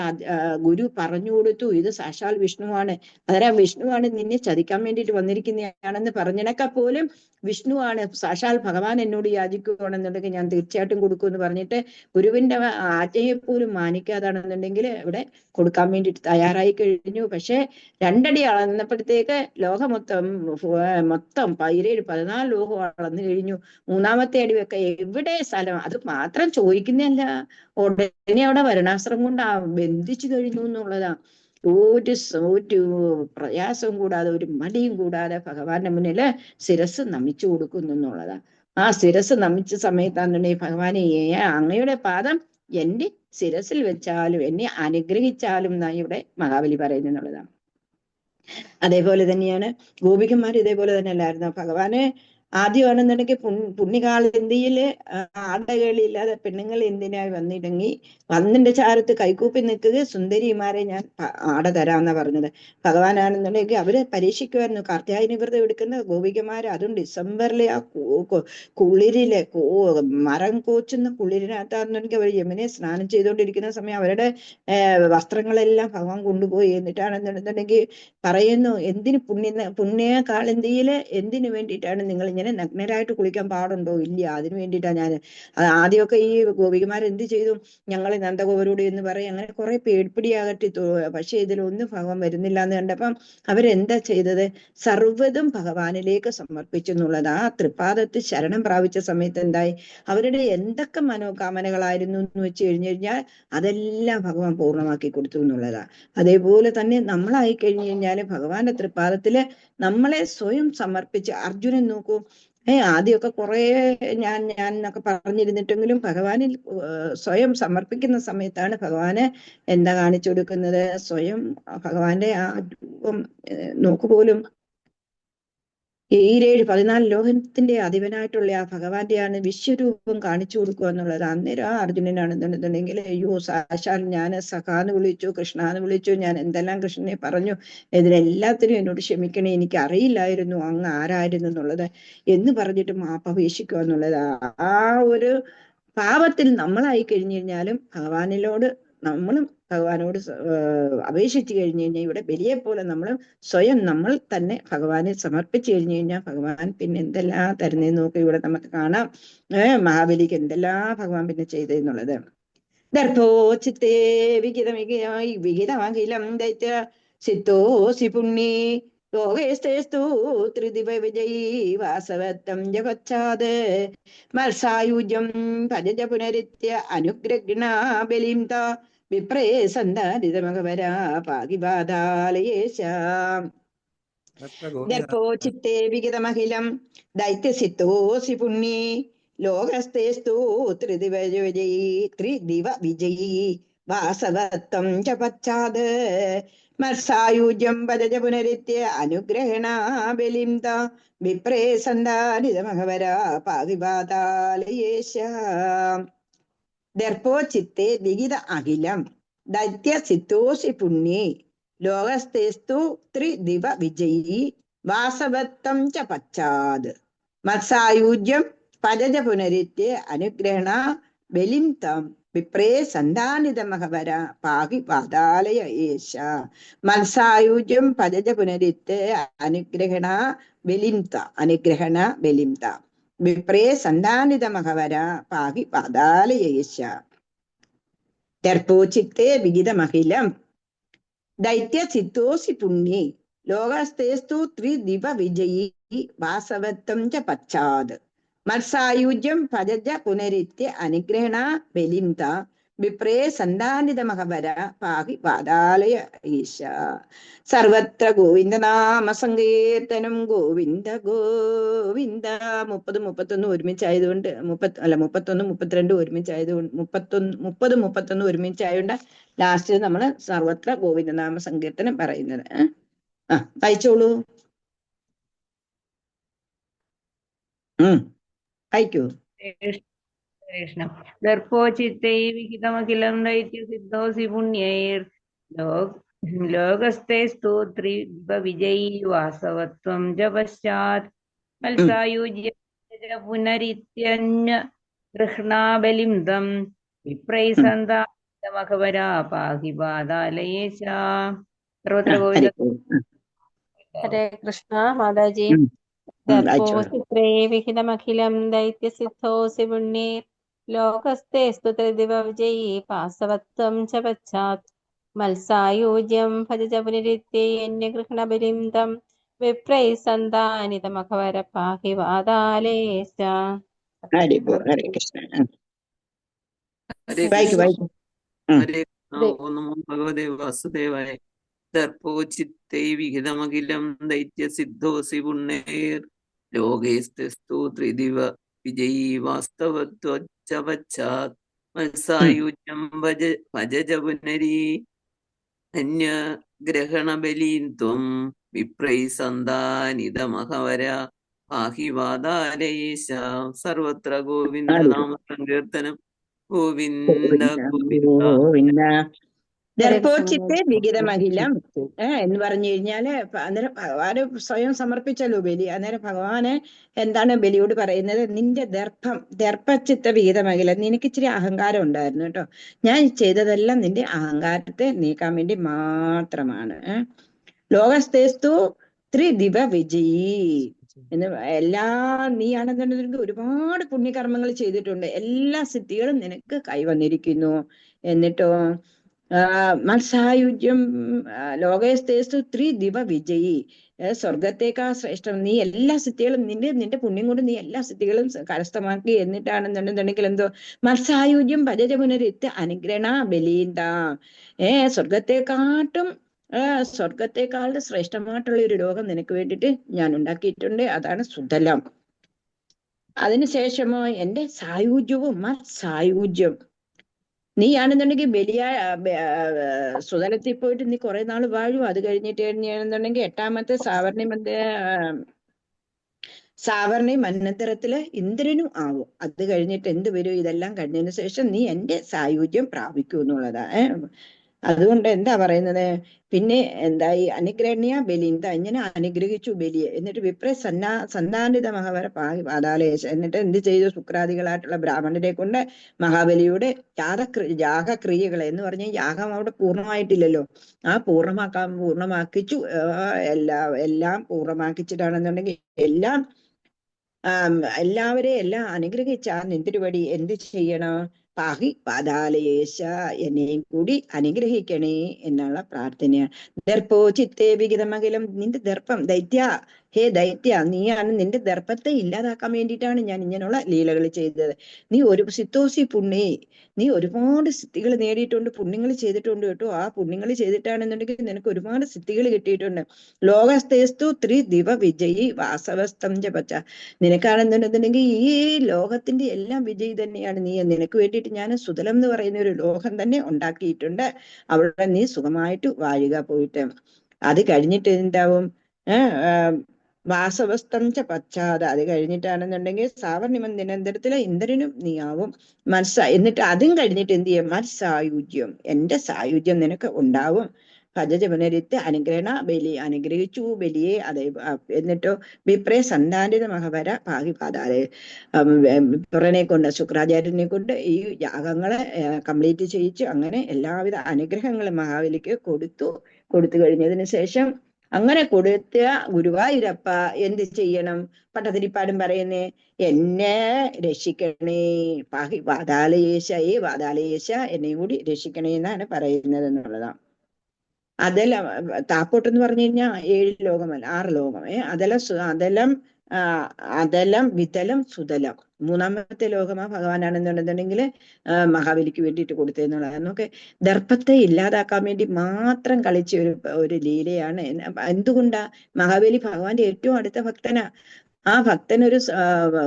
ഗുരു പറഞ്ഞു കൊടുത്തു, ഇത് സാക്ഷാൽ വിഷ്ണുവാണ്, അന്നേരം വിഷ്ണുവാണ് നിന്നെ ചതിക്കാൻ വേണ്ടിയിട്ട് വന്നിരിക്കുന്നതാണെന്ന് പറഞ്ഞിനൊക്കെ പോലും വിഷ്ണുവാണ് സാക്ഷാൽ ഭഗവാൻ എന്നോട് യാചിക്കുകയാണെന്നുണ്ടെങ്കിൽ ഞാൻ തീർച്ചയായിട്ടും കൊടുക്കുമെന്ന് പറഞ്ഞിട്ട് ഗുരുവിന്റെ ആജ്ഞയെ പോലും മാനിക്കാതാണെന്നുണ്ടെങ്കിൽ ഇവിടെ കൊടുക്കാൻ വേണ്ടിയിട്ട് തയ്യാറായി കഴിഞ്ഞു. പക്ഷെ 2 അടി അളന്നപ്പോഴത്തേക്ക് ലോകം മൊത്തം 14 ലോകം അളന്നു കഴിഞ്ഞു. 3-ാമത്തെ അടി വെക്ക എവിടെ സ്ഥലം, അത് മാത്രം ചോദിക്കുന്നതല്ല, ഉടനെ അവിടെ വരണാസ്ത്രം കൊണ്ട് ബന്ധിച്ചു കഴിഞ്ഞു എന്നുള്ളതാ. ഒരു പ്രയാസവും കൂടാതെ ഒരു മടിയും കൂടാതെ ഭഗവാന്റെ മുന്നില് ശിരസ് നമിച്ചു കൊടുക്കുന്നു എന്നുള്ളതാ. ആ ശിരസ് നമിച്ച സമയത്താണെന്നുണ്ടെങ്കിൽ ഭഗവാനെ അങ്ങയുടെ പാദം എന്റെ ശിരസിൽ വെച്ചാലും എന്നെ അനുഗ്രഹിച്ചാലും എന്നാണ് ഇവിടെ മഹാബലി പറയുന്നത് എന്നുള്ളതാണ്. അതേപോലെ തന്നെയാണ് ഗോപികന്മാർ ഇതേപോലെ തന്നെ അല്ലായിരുന്നു. ഭഗവാന് ആദ്യമാണെന്നുണ്ടെങ്കിൽ പുണ്യകാളന്തിയില് ആടകളില്ലാതെ പെണ്ണുങ്ങൾ എന്തിനായി വന്നിട്ടെങ്കിൽ വന്നിന്റെ ചാരത്ത് കൈകൂപ്പി നിൽക്കുക, സുന്ദരിമാരെ ഞാൻ ആട തരാമെന്നാ പറഞ്ഞത്. ഭഗവാനാണെന്നുണ്ടെങ്കിൽ അവര് പരീക്ഷിക്കുമായിരുന്നു. കാർത്യായനി വ്രതം എടുക്കുന്ന ഗോപികമാര്, അതും ഡിസംബറിലെ ആ കുളിരിലെ മരം കോച്ചുന്ന കുളിരിനകത്താണെന്നുണ്ടെങ്കിൽ അവർ യമുനെ സ്നാനം ചെയ്തുകൊണ്ടിരിക്കുന്ന സമയം അവരുടെ വസ്ത്രങ്ങളെല്ലാം ഭഗവാൻ കൊണ്ടുപോയി. എന്നിട്ടാണെന്നുണ്ടെങ്കിൽ പറയുന്നു, എന്തിന് പുണ്യകാളന്തിയില് എന്തിനു വേണ്ടിയിട്ടാണ് നിങ്ങൾ ഇങ്ങനെ നഗ്നരായിട്ട് കുളിക്കാൻ പാടുണ്ടോ? ഇല്ല, അതിനു വേണ്ടിയിട്ടാണ് ഞാൻ. ആദ്യമൊക്കെ ഈ ഗോപികമാർ എന്ത് ചെയ്തു, ഞങ്ങൾ നന്ദഗോപരോട് എന്ന് പറയും, അങ്ങനെ കുറെ പേടിപ്പിടിയാകട്ടെ. പക്ഷെ ഇതിലൊന്നും ഭഗവാൻ വരുന്നില്ല എന്ന് കണ്ടപ്പം അവരെന്താ ചെയ്തത്, സർവ്വതും ഭഗവാനിലേക്ക് സമർപ്പിച്ചു എന്നുള്ളത്. ആ തൃപ്പാദത്ത് ശരണം പ്രാപിച്ച സമയത്ത് എന്തായി, അവരുടെ എന്തൊക്കെ മനോകാമനകളായിരുന്നു എന്ന് വെച്ച് കഴിഞ്ഞാൽ അതെല്ലാം ഭഗവാൻ പൂർണ്ണമാക്കി കൊടുത്തു എന്നുള്ളതാ. അതേപോലെ തന്നെ നമ്മളായി കഴിഞ്ഞു കഴിഞ്ഞാൽ ഭഗവാന്റെ തൃപ്പാദത്തില് നമ്മളെ സ്വയം സമർപ്പിച്ച്, അർജുനൻ നോക്കൂ, ആദ്യമൊക്കെ കുറെ ഞാൻ എന്നൊക്കെ പറഞ്ഞിരുന്നിട്ടെങ്കിലും ഭഗവാനിൽ സ്വയം സമർപ്പിക്കുന്ന സമയത്താണ് ഭഗവാന് എന്താ കാണിച്ചു കൊടുക്കുന്നത്, സ്വയം ഭഗവാന്റെ ആ രൂപം നോക്കുപോലും 14 ലോകത്തിന്റെ അധിപനായിട്ടുള്ള ആ ഭഗവാന്റെയാണ് വിശ്വരൂപം കാണിച്ചു കൊടുക്കുക എന്നുള്ളത്. അന്നേരം ആ അർജുനനാണെന്നുണ്ടെന്നുണ്ടെങ്കിൽ അയ്യോ സാക്ഷാൽ ഞാൻ സഖാന്ന് വിളിച്ചു, കൃഷ്ണാന്ന് വിളിച്ചു, ഞാൻ എന്തെല്ലാം കൃഷ്ണനെ പറഞ്ഞു, ഇതിനെല്ലാത്തിനും എന്നോട് ക്ഷമിക്കണേ, എനിക്ക് അറിയില്ലായിരുന്നു അങ്ങ് ആരായിരുന്നു എന്നുള്ളത് എന്ന് പറഞ്ഞിട്ട് മാപ്പപേക്ഷിക്കുക എന്നുള്ളത്. ആ ഒരു പാപത്തിൽ നമ്മളായി കഴിഞ്ഞു കഴിഞ്ഞാലും നമ്മളും ഭഗവാനോട് അപേക്ഷിച്ചു കഴിഞ്ഞു കഴിഞ്ഞാൽ ഇവിടെ ബലിയെ പോലെ സ്വയം നമ്മൾ തന്നെ ഭഗവാനെ സമർപ്പിച്ചു കഴിഞ്ഞു കഴിഞ്ഞാൽ ഭഗവാൻ പിന്നെ എന്തെല്ലാം തരുന്നതെന്ന് നോക്കി ഇവിടെ നമുക്ക് കാണാം. മഹാബലിക്ക് എന്തെല്ലാം ഭഗവാൻ പിന്നെ ചെയ്തെന്നുള്ളത്. ദർഭോചിത്തേ വിഹിതമഖിലം ദൈത്യ സിത്തോസി പുണ്യേ ലോകേസ്തേസ്തു ത്രിദിവ വിജയീ വാസവത്തം ജഗച്ഛാത് മത്സായുജം ഭജജ പുനരിത്യ അനുഗ്രഗ്ണ ബലിം ത വിപ്രേ സന്താരിതമകവരാ പാകിപാതാലയേശ. ദർഭോചിത്തേ വിഹിതമഖിലം ദൈത്യസിത്തോസി പുണ്യേ ലോകസ്തേസ്തു ത്രിദിവ വിജയീ വാസവത്വം ച പശ്ചാത് മത്സായുജ്യം ഭജജ പുനരിത്യ അനുഗ്രഹണ ബലിം ത വിപ്രേ സന്താനിതമഹവരാ പാകിപാതാലയേശ. ദർഭോചിത്തേ വിഹിത അഖിലം ദൈത്യസിത്തോസി പുണ്യേ ലോകസ്തേസ്തു ത്രിദിവ വിജയീ വാസവത്വം ച പശ്ചാത് മത്സായുജ്യം ഭജജ പുനരിത്യ അനുഗ്രഹണ ബലിം തം വിപ്രേ സന്താനിതമഹവര പാകി പാതാലയ ഏശ. മത്സായുജ്യം ഭജജ പുനരിത്യ അനുഗ്രഹണ ബലിം ത വിപ്രേ സന്താനിതമഹവര പാകി പാതാലയ ഏശ. ദർഭോചിത്തേ വിഹിതമഖിലം ദൈത്യസിത്തോസി പുണ്യേ ലോകസ്തേസ്തു ത്രിദിവ വിജയീ വാസവത്വം ച പശ്ചാത് മത്സായുജ്യം ഭജജ പുനരിത്യ അനുഗ്രഹണ ബലിം ത വിപ്രേ സന്താനിതമഹവര പാകി പാതാലയ ഈശ. സർവത്ര ഗോവിന്ദനാമ സങ്കീർത്തനം ഗോവിന്ദ ഗോവിന്ദ. 30, 31 ഒരുമിച്ചായതുകൊണ്ട് 31, 32 ഒരുമിച്ചായതുകൊണ്ട് 30, 31 ഒരുമിച്ചായതുകൊണ്ട് ലാസ്റ്റ് നമ്മൾ സർവത്ര ഗോവിന്ദനാമ സങ്കീർത്തനം പറയുന്നത്. വായിച്ചോളൂ. അയക്കൂ. കൃഷ്ണ. ദർഭോചിത്തൈ വിഹിതമഖിലം ദൈത്യസിദ്ധോസി പുണ്യൈർ ലോകസ്തേസ്തു ത്രിദിവ വിജയീ വാസവത്വം ച പശ്ചാത് മത്സായുജ്യ പുനരിത്യന്യ ഗൃഹ്ണാബലിം തം വിപ്രൈസന്താമഖവരാ പാഹി പാതാലയേശ. സർവത്ര ഗോവിന്ദ. ഹരേ കൃഷ്ണ മാതാജി. വായിച്ചോളൂ. ദർപ്പോചിത്രേ വിഹിതമഖിലം ദൈത്യസിദ്ധോസി പുണ്യേ ലോകസ്തേ സ്തുതിദിവ വിജയീ പാസവത്വം ച പശ്ചാത് മത്സായൂജ്യം ഭജ പുനരിത്യന്യഗൃഹണബലിം തം വിപ്രൈസന്താനിതമഖവര പാഹി വാതാലേശ. ഹരി ബോൾ. ഹരേ കൃഷ്ണ. ഹരേ വായിക്കൂ കൃഷ്ണ. വായിക്കൂ. ഹരേ കൃഷ്ണ. ഓം നമോ ഭഗവതേ വാസുദേവായ. ദർപ്പോചിത്തൈ വിഹിതമഖിലം ദൈത്യസിദ്ധോസി പുണ്യൈർ ലോകേസ്തസ്തു ത്രിദിവ വിജയീ വാസ്തവത്വച്ച പശ്ചാത് മത്സായുജ്യം ഭജ പുനരീ അന്യഗ്രഹണബലീൻ ത്വം വിപ്രൈസന്താനിതമഹവര പാഹി വാതാലയേശ. സർവത്ര ഗോവിന്ദ നാമ സങ്കീർത്തനം. ഗോവിന്ദ ഗോവിന്ദ. ഗോവിന്ദ. ദർപ്പോചിത്തെ വിഹിതമഖിലം എന്ന് പറഞ്ഞു കഴിഞ്ഞാല് അന്നേരം ഭഗവാന് സ്വയം സമർപ്പിച്ചല്ലോ ബലി. അന്നേരം ഭഗവാന് എന്താണ് ബലിയോട് പറയുന്നത്? നിന്റെ ദർപ്പചിത്ത വിഹിതമഖിലം. നിനക്ക് ഇച്ചിരി അഹങ്കാരം ഉണ്ടായിരുന്നു കേട്ടോ. ഞാൻ ചെയ്തതെല്ലാം നിന്റെ അഹങ്കാരത്തെ നീക്കാൻ വേണ്ടി മാത്രമാണ്. ലോകസ്തേസ്തു ത്രിദിവ വിജയീ എന്ന് നീയാണെന്നുണ്ടെങ്കിൽ ഒരുപാട് പുണ്യകർമ്മങ്ങൾ ചെയ്തിട്ടുണ്ട്. എല്ലാ സിദ്ധികളും നിനക്ക് കൈവന്നിരിക്കുന്നു. എന്നിട്ടോ മത്സായുജ്യം ലോകസ്തേസ്തു ത്രിദിവ വിജയി. സ്വർഗത്തേക്കാ ശ്രേഷ്ഠം. നീ എല്ലാ സിദ്ധികളും നിന്റെ പുണ്യം കൊണ്ട് നീ എല്ലാ സിദ്ധികളും കരസ്ഥമാക്കി. എന്നിട്ടാണെന്നുണ്ടെന്നുണ്ടെങ്കിൽ എന്തോ മത്സായുജ്യം ഭജജ പുനരിത്യ അനുഗ്രഹണ ബലീന്ത. സ്വർഗത്തെക്കാളുടെ ശ്രേഷ്ഠമായിട്ടുള്ള ഒരു ലോകം നിനക്ക് വേണ്ടിയിട്ട് ഞാൻ ഉണ്ടാക്കിയിട്ടുണ്ട്. അതാണ് സുതലം. അതിനുശേഷമോ എന്റെ സായുജ്യവും മത്സായുജ്യം. നീയാണെന്നുണ്ടെങ്കിൽ സുതലത്തിൽ പോയിട്ട് നീ കുറെ നാൾ വാഴും. അത് കഴിഞ്ഞിട്ട് തന്നെയാണെന്നുണ്ടെങ്കിൽ 8ാമത്തെ സാവർണി മന്നത്തരത്തില് ഇന്ദ്രനും ആവും. അത് കഴിഞ്ഞിട്ട് എന്ത് വരും? ഇതെല്ലാം കഴിഞ്ഞതിന് ശേഷം നീ എന്റെ സായുജ്യം പ്രാപിക്കൂ എന്നുള്ളതാ. അതുകൊണ്ട് എന്താ പറയുന്നത്? പിന്നെ എന്തായി? അനുഗ്രഹണീയ ബലിന്ത. ഇങ്ങനെ അനുഗ്രഹിച്ചു ബലിയെ. എന്നിട്ട് സന്താനിത മഹാവര പാഹി പാതാലേശ. എന്നിട്ട് എന്ത് ചെയ്തു? ശുക്രാദികളായിട്ടുള്ള ബ്രാഹ്മണരെ കൊണ്ട് മഹാബലിയുടെ യാഗക്രിയകളെ എന്ന് പറഞ്ഞാൽ യാഗം അവിടെ പൂർണ്ണമായിട്ടില്ലല്ലോ. ആ പൂർണ്ണമാക്കിച്ചു. എല്ലാം പൂർണ്ണമാക്കിച്ചിട്ടാണെന്നുണ്ടെങ്കിൽ എല്ലാവരെയും അനുഗ്രഹിച്ചാ നിന്തിരുവടി എന്ത് ചെയ്യണം? പാഹി പാതാലയേശ. എന്നെയും കൂടി അനുഗ്രഹിക്കണേ എന്നുള്ള പ്രാർത്ഥനയാണ്. ദർപ്പോചിത്തേ വിഹിതമഖിലം. നിന്റെ ദർപ്പം ഹേ ദൈത്യ, നീയാണ് നിന്റെ ദർപ്പത്തെ ഇല്ലാതാക്കാൻ വേണ്ടിയിട്ടാണ് ഞാൻ ഇങ്ങനെയുള്ള ലീലകൾ ചെയ്തത്. നീ ഒരു സിത്തോസി പുണ്യേ, നീ ഒരുപാട് സിദ്ധികൾ നേടിയിട്ടുണ്ട്, പുണ്യങ്ങൾ ചെയ്തിട്ടുണ്ട് കേട്ടോ. ആ പുണ്യങ്ങൾ ചെയ്തിട്ടാണെന്നുണ്ടെങ്കിൽ നിനക്ക് ഒരുപാട് സിദ്ധികൾ കിട്ടിയിട്ടുണ്ട്. ലോകസ്തേസ്തു ത്രിദിവ വിജയി വാസവസ്തം ജപച്ച. നിനക്കാണെന്നുണ്ടെന്നുണ്ടെങ്കിൽ ഈ ലോകത്തിന്റെ എല്ലാം വിജയി തന്നെയാണ് നീ. നിനക്ക് വേണ്ടിയിട്ട് ഞാൻ സുതലം എന്ന് പറയുന്ന ഒരു ലോകം തന്നെ ഉണ്ടാക്കിയിട്ടുണ്ട്. അവിടെ നീ സുഖമായിട്ട് വാഴുക പോയിട്ട്. അത് കഴിഞ്ഞിട്ട് എന്താവും? വാസവസ്തം ച പശ്ചാത്. അത് കഴിഞ്ഞിട്ടാണെന്നുണ്ടെങ്കിൽ സാവർണിമന്ദിനന്തരത്തില് ഇന്ദ്രനും നീയാവും. എന്നിട്ട് അതും കഴിഞ്ഞിട്ട് എന്ത് ചെയ്യും? മത്സായുജ്യം. എന്റെ സായുജ്യം നിനക്ക് ഉണ്ടാവും. ഭജജ പുനരിത്ത് അനുഗ്രഹണ ബലി. അനുഗ്രഹിച്ചു ബലിയെ. എന്നിട്ടോ വിപ്രേ സന്താനിത മഹവര പാഹി പാതാലെ. വിപ്രനെ കൊണ്ട്, ശുക്രാചാര്യനെ കൊണ്ട് ഈ യാഗങ്ങളെ കംപ്ലീറ്റ് ചെയ്യിച്ചു. അങ്ങനെ എല്ലാവിധ അനുഗ്രഹങ്ങളും മഹാബലിക്ക് കൊടുത്തു കഴിഞ്ഞതിന് ശേഷം അങ്ങനെ കൊടുത്ത ഗുരുവായൂരപ്പ എന്ത് ചെയ്യണം? പട്ടതിരിപ്പാടും പറയുന്നേ, എന്നെ രക്ഷിക്കണേ. പാഹി വാതാലയേശ. വാതാലയേശ എന്നെയും കൂടി രക്ഷിക്കണേ എന്നാണ് പറയുന്നത് എന്നുള്ളതാണ്. താപ്പോട്ടെന്ന് പറഞ്ഞു കഴിഞ്ഞാൽ 7 ലോകമല്ല, 6 ലോകം. അതലം വിതലം സുതലം. 3ാമത്തെ ലോകമാ ഭഗവാനാണെന്നുണ്ടെന്നുണ്ടെങ്കിൽ മഹാബലിക്ക് വേണ്ടിയിട്ട് കൊടുത്തതെന്നുള്ളത്. എന്നൊക്കെ ദർപ്പത്തെ ഇല്ലാതാക്കാൻ വേണ്ടി മാത്രം കളിച്ച ഒരു ലീലയാണ്. എന്തുകൊണ്ടാ? മഹാബലി ഭഗവാന്റെ ഏറ്റവും അടുത്ത ഭക്തനാ. ആ ഭക്തനൊരു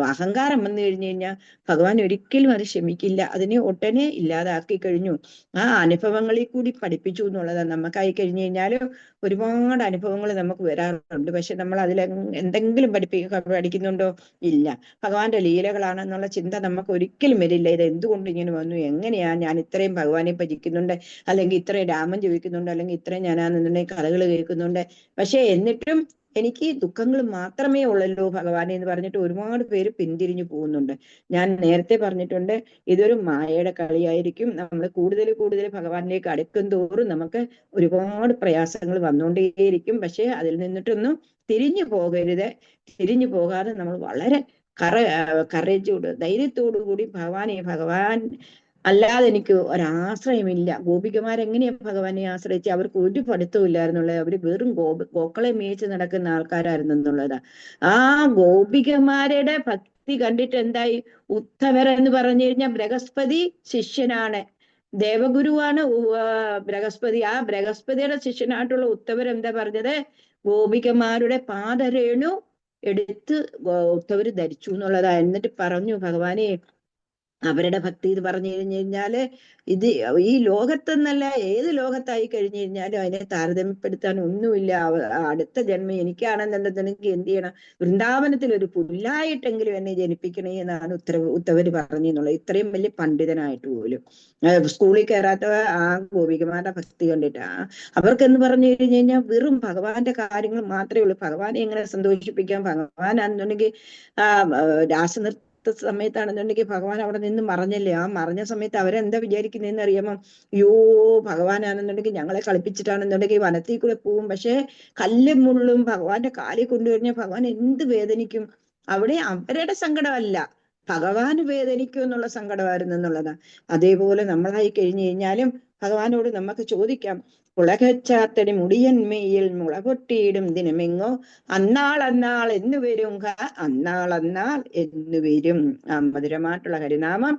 അഹങ്കാരം വന്നു കഴിഞ്ഞു കഴിഞ്ഞാൽ ഭഗവാൻ ഒരിക്കലും അത് ക്ഷമിക്കില്ല. അതിനെ ഒട്ടനെ ഇല്ലാതാക്കി കഴിഞ്ഞു. ആ അനുഭവങ്ങളിൽ കൂടി പഠിപ്പിച്ചു എന്നുള്ളതാണ്. നമുക്കായി കഴിഞ്ഞു കഴിഞ്ഞാലും ഒരുപാട് അനുഭവങ്ങൾ നമുക്ക് വരാറുണ്ട്. പക്ഷെ നമ്മൾ അതിൽ എന്തെങ്കിലും പഠിക്കുന്നുണ്ടോ? ഇല്ല. ഭഗവാന്റെ ലീലകളാണെന്നുള്ള ചിന്ത നമുക്ക് ഒരിക്കലും വരില്ല. ഇത് എന്തുകൊണ്ട് ഇങ്ങനെ വന്നു? എങ്ങനെയാ ഞാൻ ഇത്രയും ഭഗവാനെ ഭജിക്കുന്നുണ്ട്, അല്ലെങ്കിൽ ഇത്രയും രാമൻ ജപിക്കുന്നുണ്ട്, അല്ലെങ്കിൽ ഇത്രയും ഞാനാണെന്നുണ്ടെങ്കിൽ കഥകൾ കേൾക്കുന്നുണ്ട്. പക്ഷെ എന്നിട്ടും എനിക്ക് ദുഃഖങ്ങൾ മാത്രമേ ഉള്ളല്ലോ ഭഗവാനെ എന്ന് പറഞ്ഞിട്ട് ഒരുപാട് പേര് പിന്തിരിഞ്ഞു പോകുന്നുണ്ട്. ഞാൻ നേരത്തെ പറഞ്ഞിട്ടുണ്ട്, ഇതൊരു മായയുടെ കളിയായിരിക്കും. നമ്മൾ കൂടുതൽ കൂടുതൽ ഭഗവാനിലേക്ക് അടുക്കും തോറും നമുക്ക് ഒരുപാട് പ്രയാസങ്ങൾ വന്നുകൊണ്ടേയിരിക്കും. പക്ഷെ അതിൽ നിന്നിട്ടൊന്നും തിരിഞ്ഞു പോകരുത്. തിരിഞ്ഞു പോകാതെ നമ്മൾ വളരെ കറേജോട് ധൈര്യത്തോടു കൂടി ഭഗവാൻ അല്ലാതെ എനിക്ക് ഒരാശ്രയമില്ല. ഗോപികമാരെങ്ങനെയാ ഭഗവാനെ ആശ്രയിച്ച്? അവർക്ക് ഒരു പഠിത്തവും ഇല്ലായിരുന്നുള്ളത്. അവര് വെറും ഗോക്കളെ മേയിച്ച് നടക്കുന്ന ആൾക്കാരായിരുന്നു എന്നുള്ളതാ. ആ ഗോപികമാരുടെ ഭക്തി കണ്ടിട്ട് എന്തായി? ഉദ്ധവർ എന്ന് പറഞ്ഞു കഴിഞ്ഞാൽ ബൃഹസ്പതി ശിഷ്യനാണ്, ദേവഗുരുവാണ് ബൃഹസ്പതി. ആ ബൃഹസ്പതിയുടെ ശിഷ്യനായിട്ടുള്ള ഉദ്ധവർ എന്താ പറഞ്ഞത്? ഗോപികമാരുടെ പാദരേണു എടുത്ത് ഉദ്ധവര് ധരിച്ചു എന്നുള്ളതാ. എന്നിട്ട് പറഞ്ഞു, ഭഗവാനെ അവരുടെ ഭക്തി ഇത് പറഞ്ഞു കഴിഞ്ഞു കഴിഞ്ഞാല് ഇത് ഈ ലോകത്തെന്നല്ല ഏത് ലോകത്തായി കഴിഞ്ഞു കഴിഞ്ഞാലും അതിനെ താരതമ്യപ്പെടുത്താൻ ഒന്നുമില്ല. അടുത്ത ജന്മം എനിക്കാണെന്നുണ്ടെന്നുണ്ടെങ്കിൽ എന്ത് ചെയ്യണം? വൃന്ദാവനത്തിൽ ഒരു പുല്ലായിട്ടെങ്കിലും എന്നെ ജനിപ്പിക്കണേ എന്നാണ് ഉത്തവര് പറഞ്ഞെന്നുള്ളത്. ഇത്രയും വലിയ പണ്ഡിതനായിട്ട് പോലും സ്കൂളിൽ കയറാത്ത ആ ഗോപികമാരുടെ ഭക്തി കണ്ടിട്ട് അവർക്കെന്ന് പറഞ്ഞു കഴിഞ്ഞു കഴിഞ്ഞാൽ വെറും ഭഗവാന്റെ കാര്യങ്ങൾ മാത്രമേ ഉള്ളൂ. ഭഗവാനെ എങ്ങനെ സന്തോഷിപ്പിക്കാം? ഭഗവാനാണെന്നുണ്ടെങ്കിൽ രാസനൃത്ത സമയത്താണെന്നുണ്ടെങ്കിൽ ഭഗവാൻ അവിടെ നിന്ന് മറഞ്ഞല്ലേ. ആ മറഞ്ഞ സമയത്ത് അവരെന്താ വിചാരിക്കുന്നതെന്ന് അറിയാമോ? അയ്യോ, ഭഗവാനാണെന്നുണ്ടെങ്കിൽ ഞങ്ങളെ കളിപ്പിച്ചിട്ടാണെന്നുണ്ടെങ്കിൽ വനത്തിൽ കൂടെ പോവും. പക്ഷെ കല്ലും മുള്ളും ഭഗവാന്റെ കാലിൽ കൊണ്ടുവരുന്ന ഭഗവാൻ എന്ത് വേദനിക്കും? അവിടെ അവരുടെ സങ്കടമല്ല, ഭഗവാന് വേദനിക്കും എന്നുള്ള സങ്കടമായിരുന്നു എന്നുള്ളതാണ്. അതേപോലെ നമ്മളായി കഴിഞ്ഞു കഴിഞ്ഞാലും ഭഗവാനോട് നമുക്ക് ചോദിക്കാം, ഉലകച്ചാത്തടി മുടിയന്മയിൽ മുളപൊട്ടിയിടും ദിനമെങ്ങോ അന്നാൾ എന്ന് വരും അന്നാൾ എന്ന് വരും. ആ മധുരമായിട്ടുള്ള ഹരിനാമം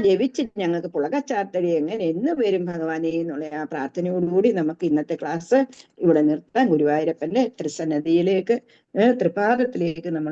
ജപിച്ച് ഞങ്ങൾക്ക് പുളകച്ചാത്തടി എങ്ങനെ എന്ന് വരും ഭഗവാനെ എന്നുള്ള ആ പ്രാർത്ഥനയോടുകൂടി നമുക്ക് ഇന്നത്തെ ക്ലാസ് ഇവിടെ നിർത്താം. ഗുരുവായൂരപ്പന്റെ തൃസന്നതിയിലേക്ക് തൃപാദത്തിലേക്ക് നമ്മൾ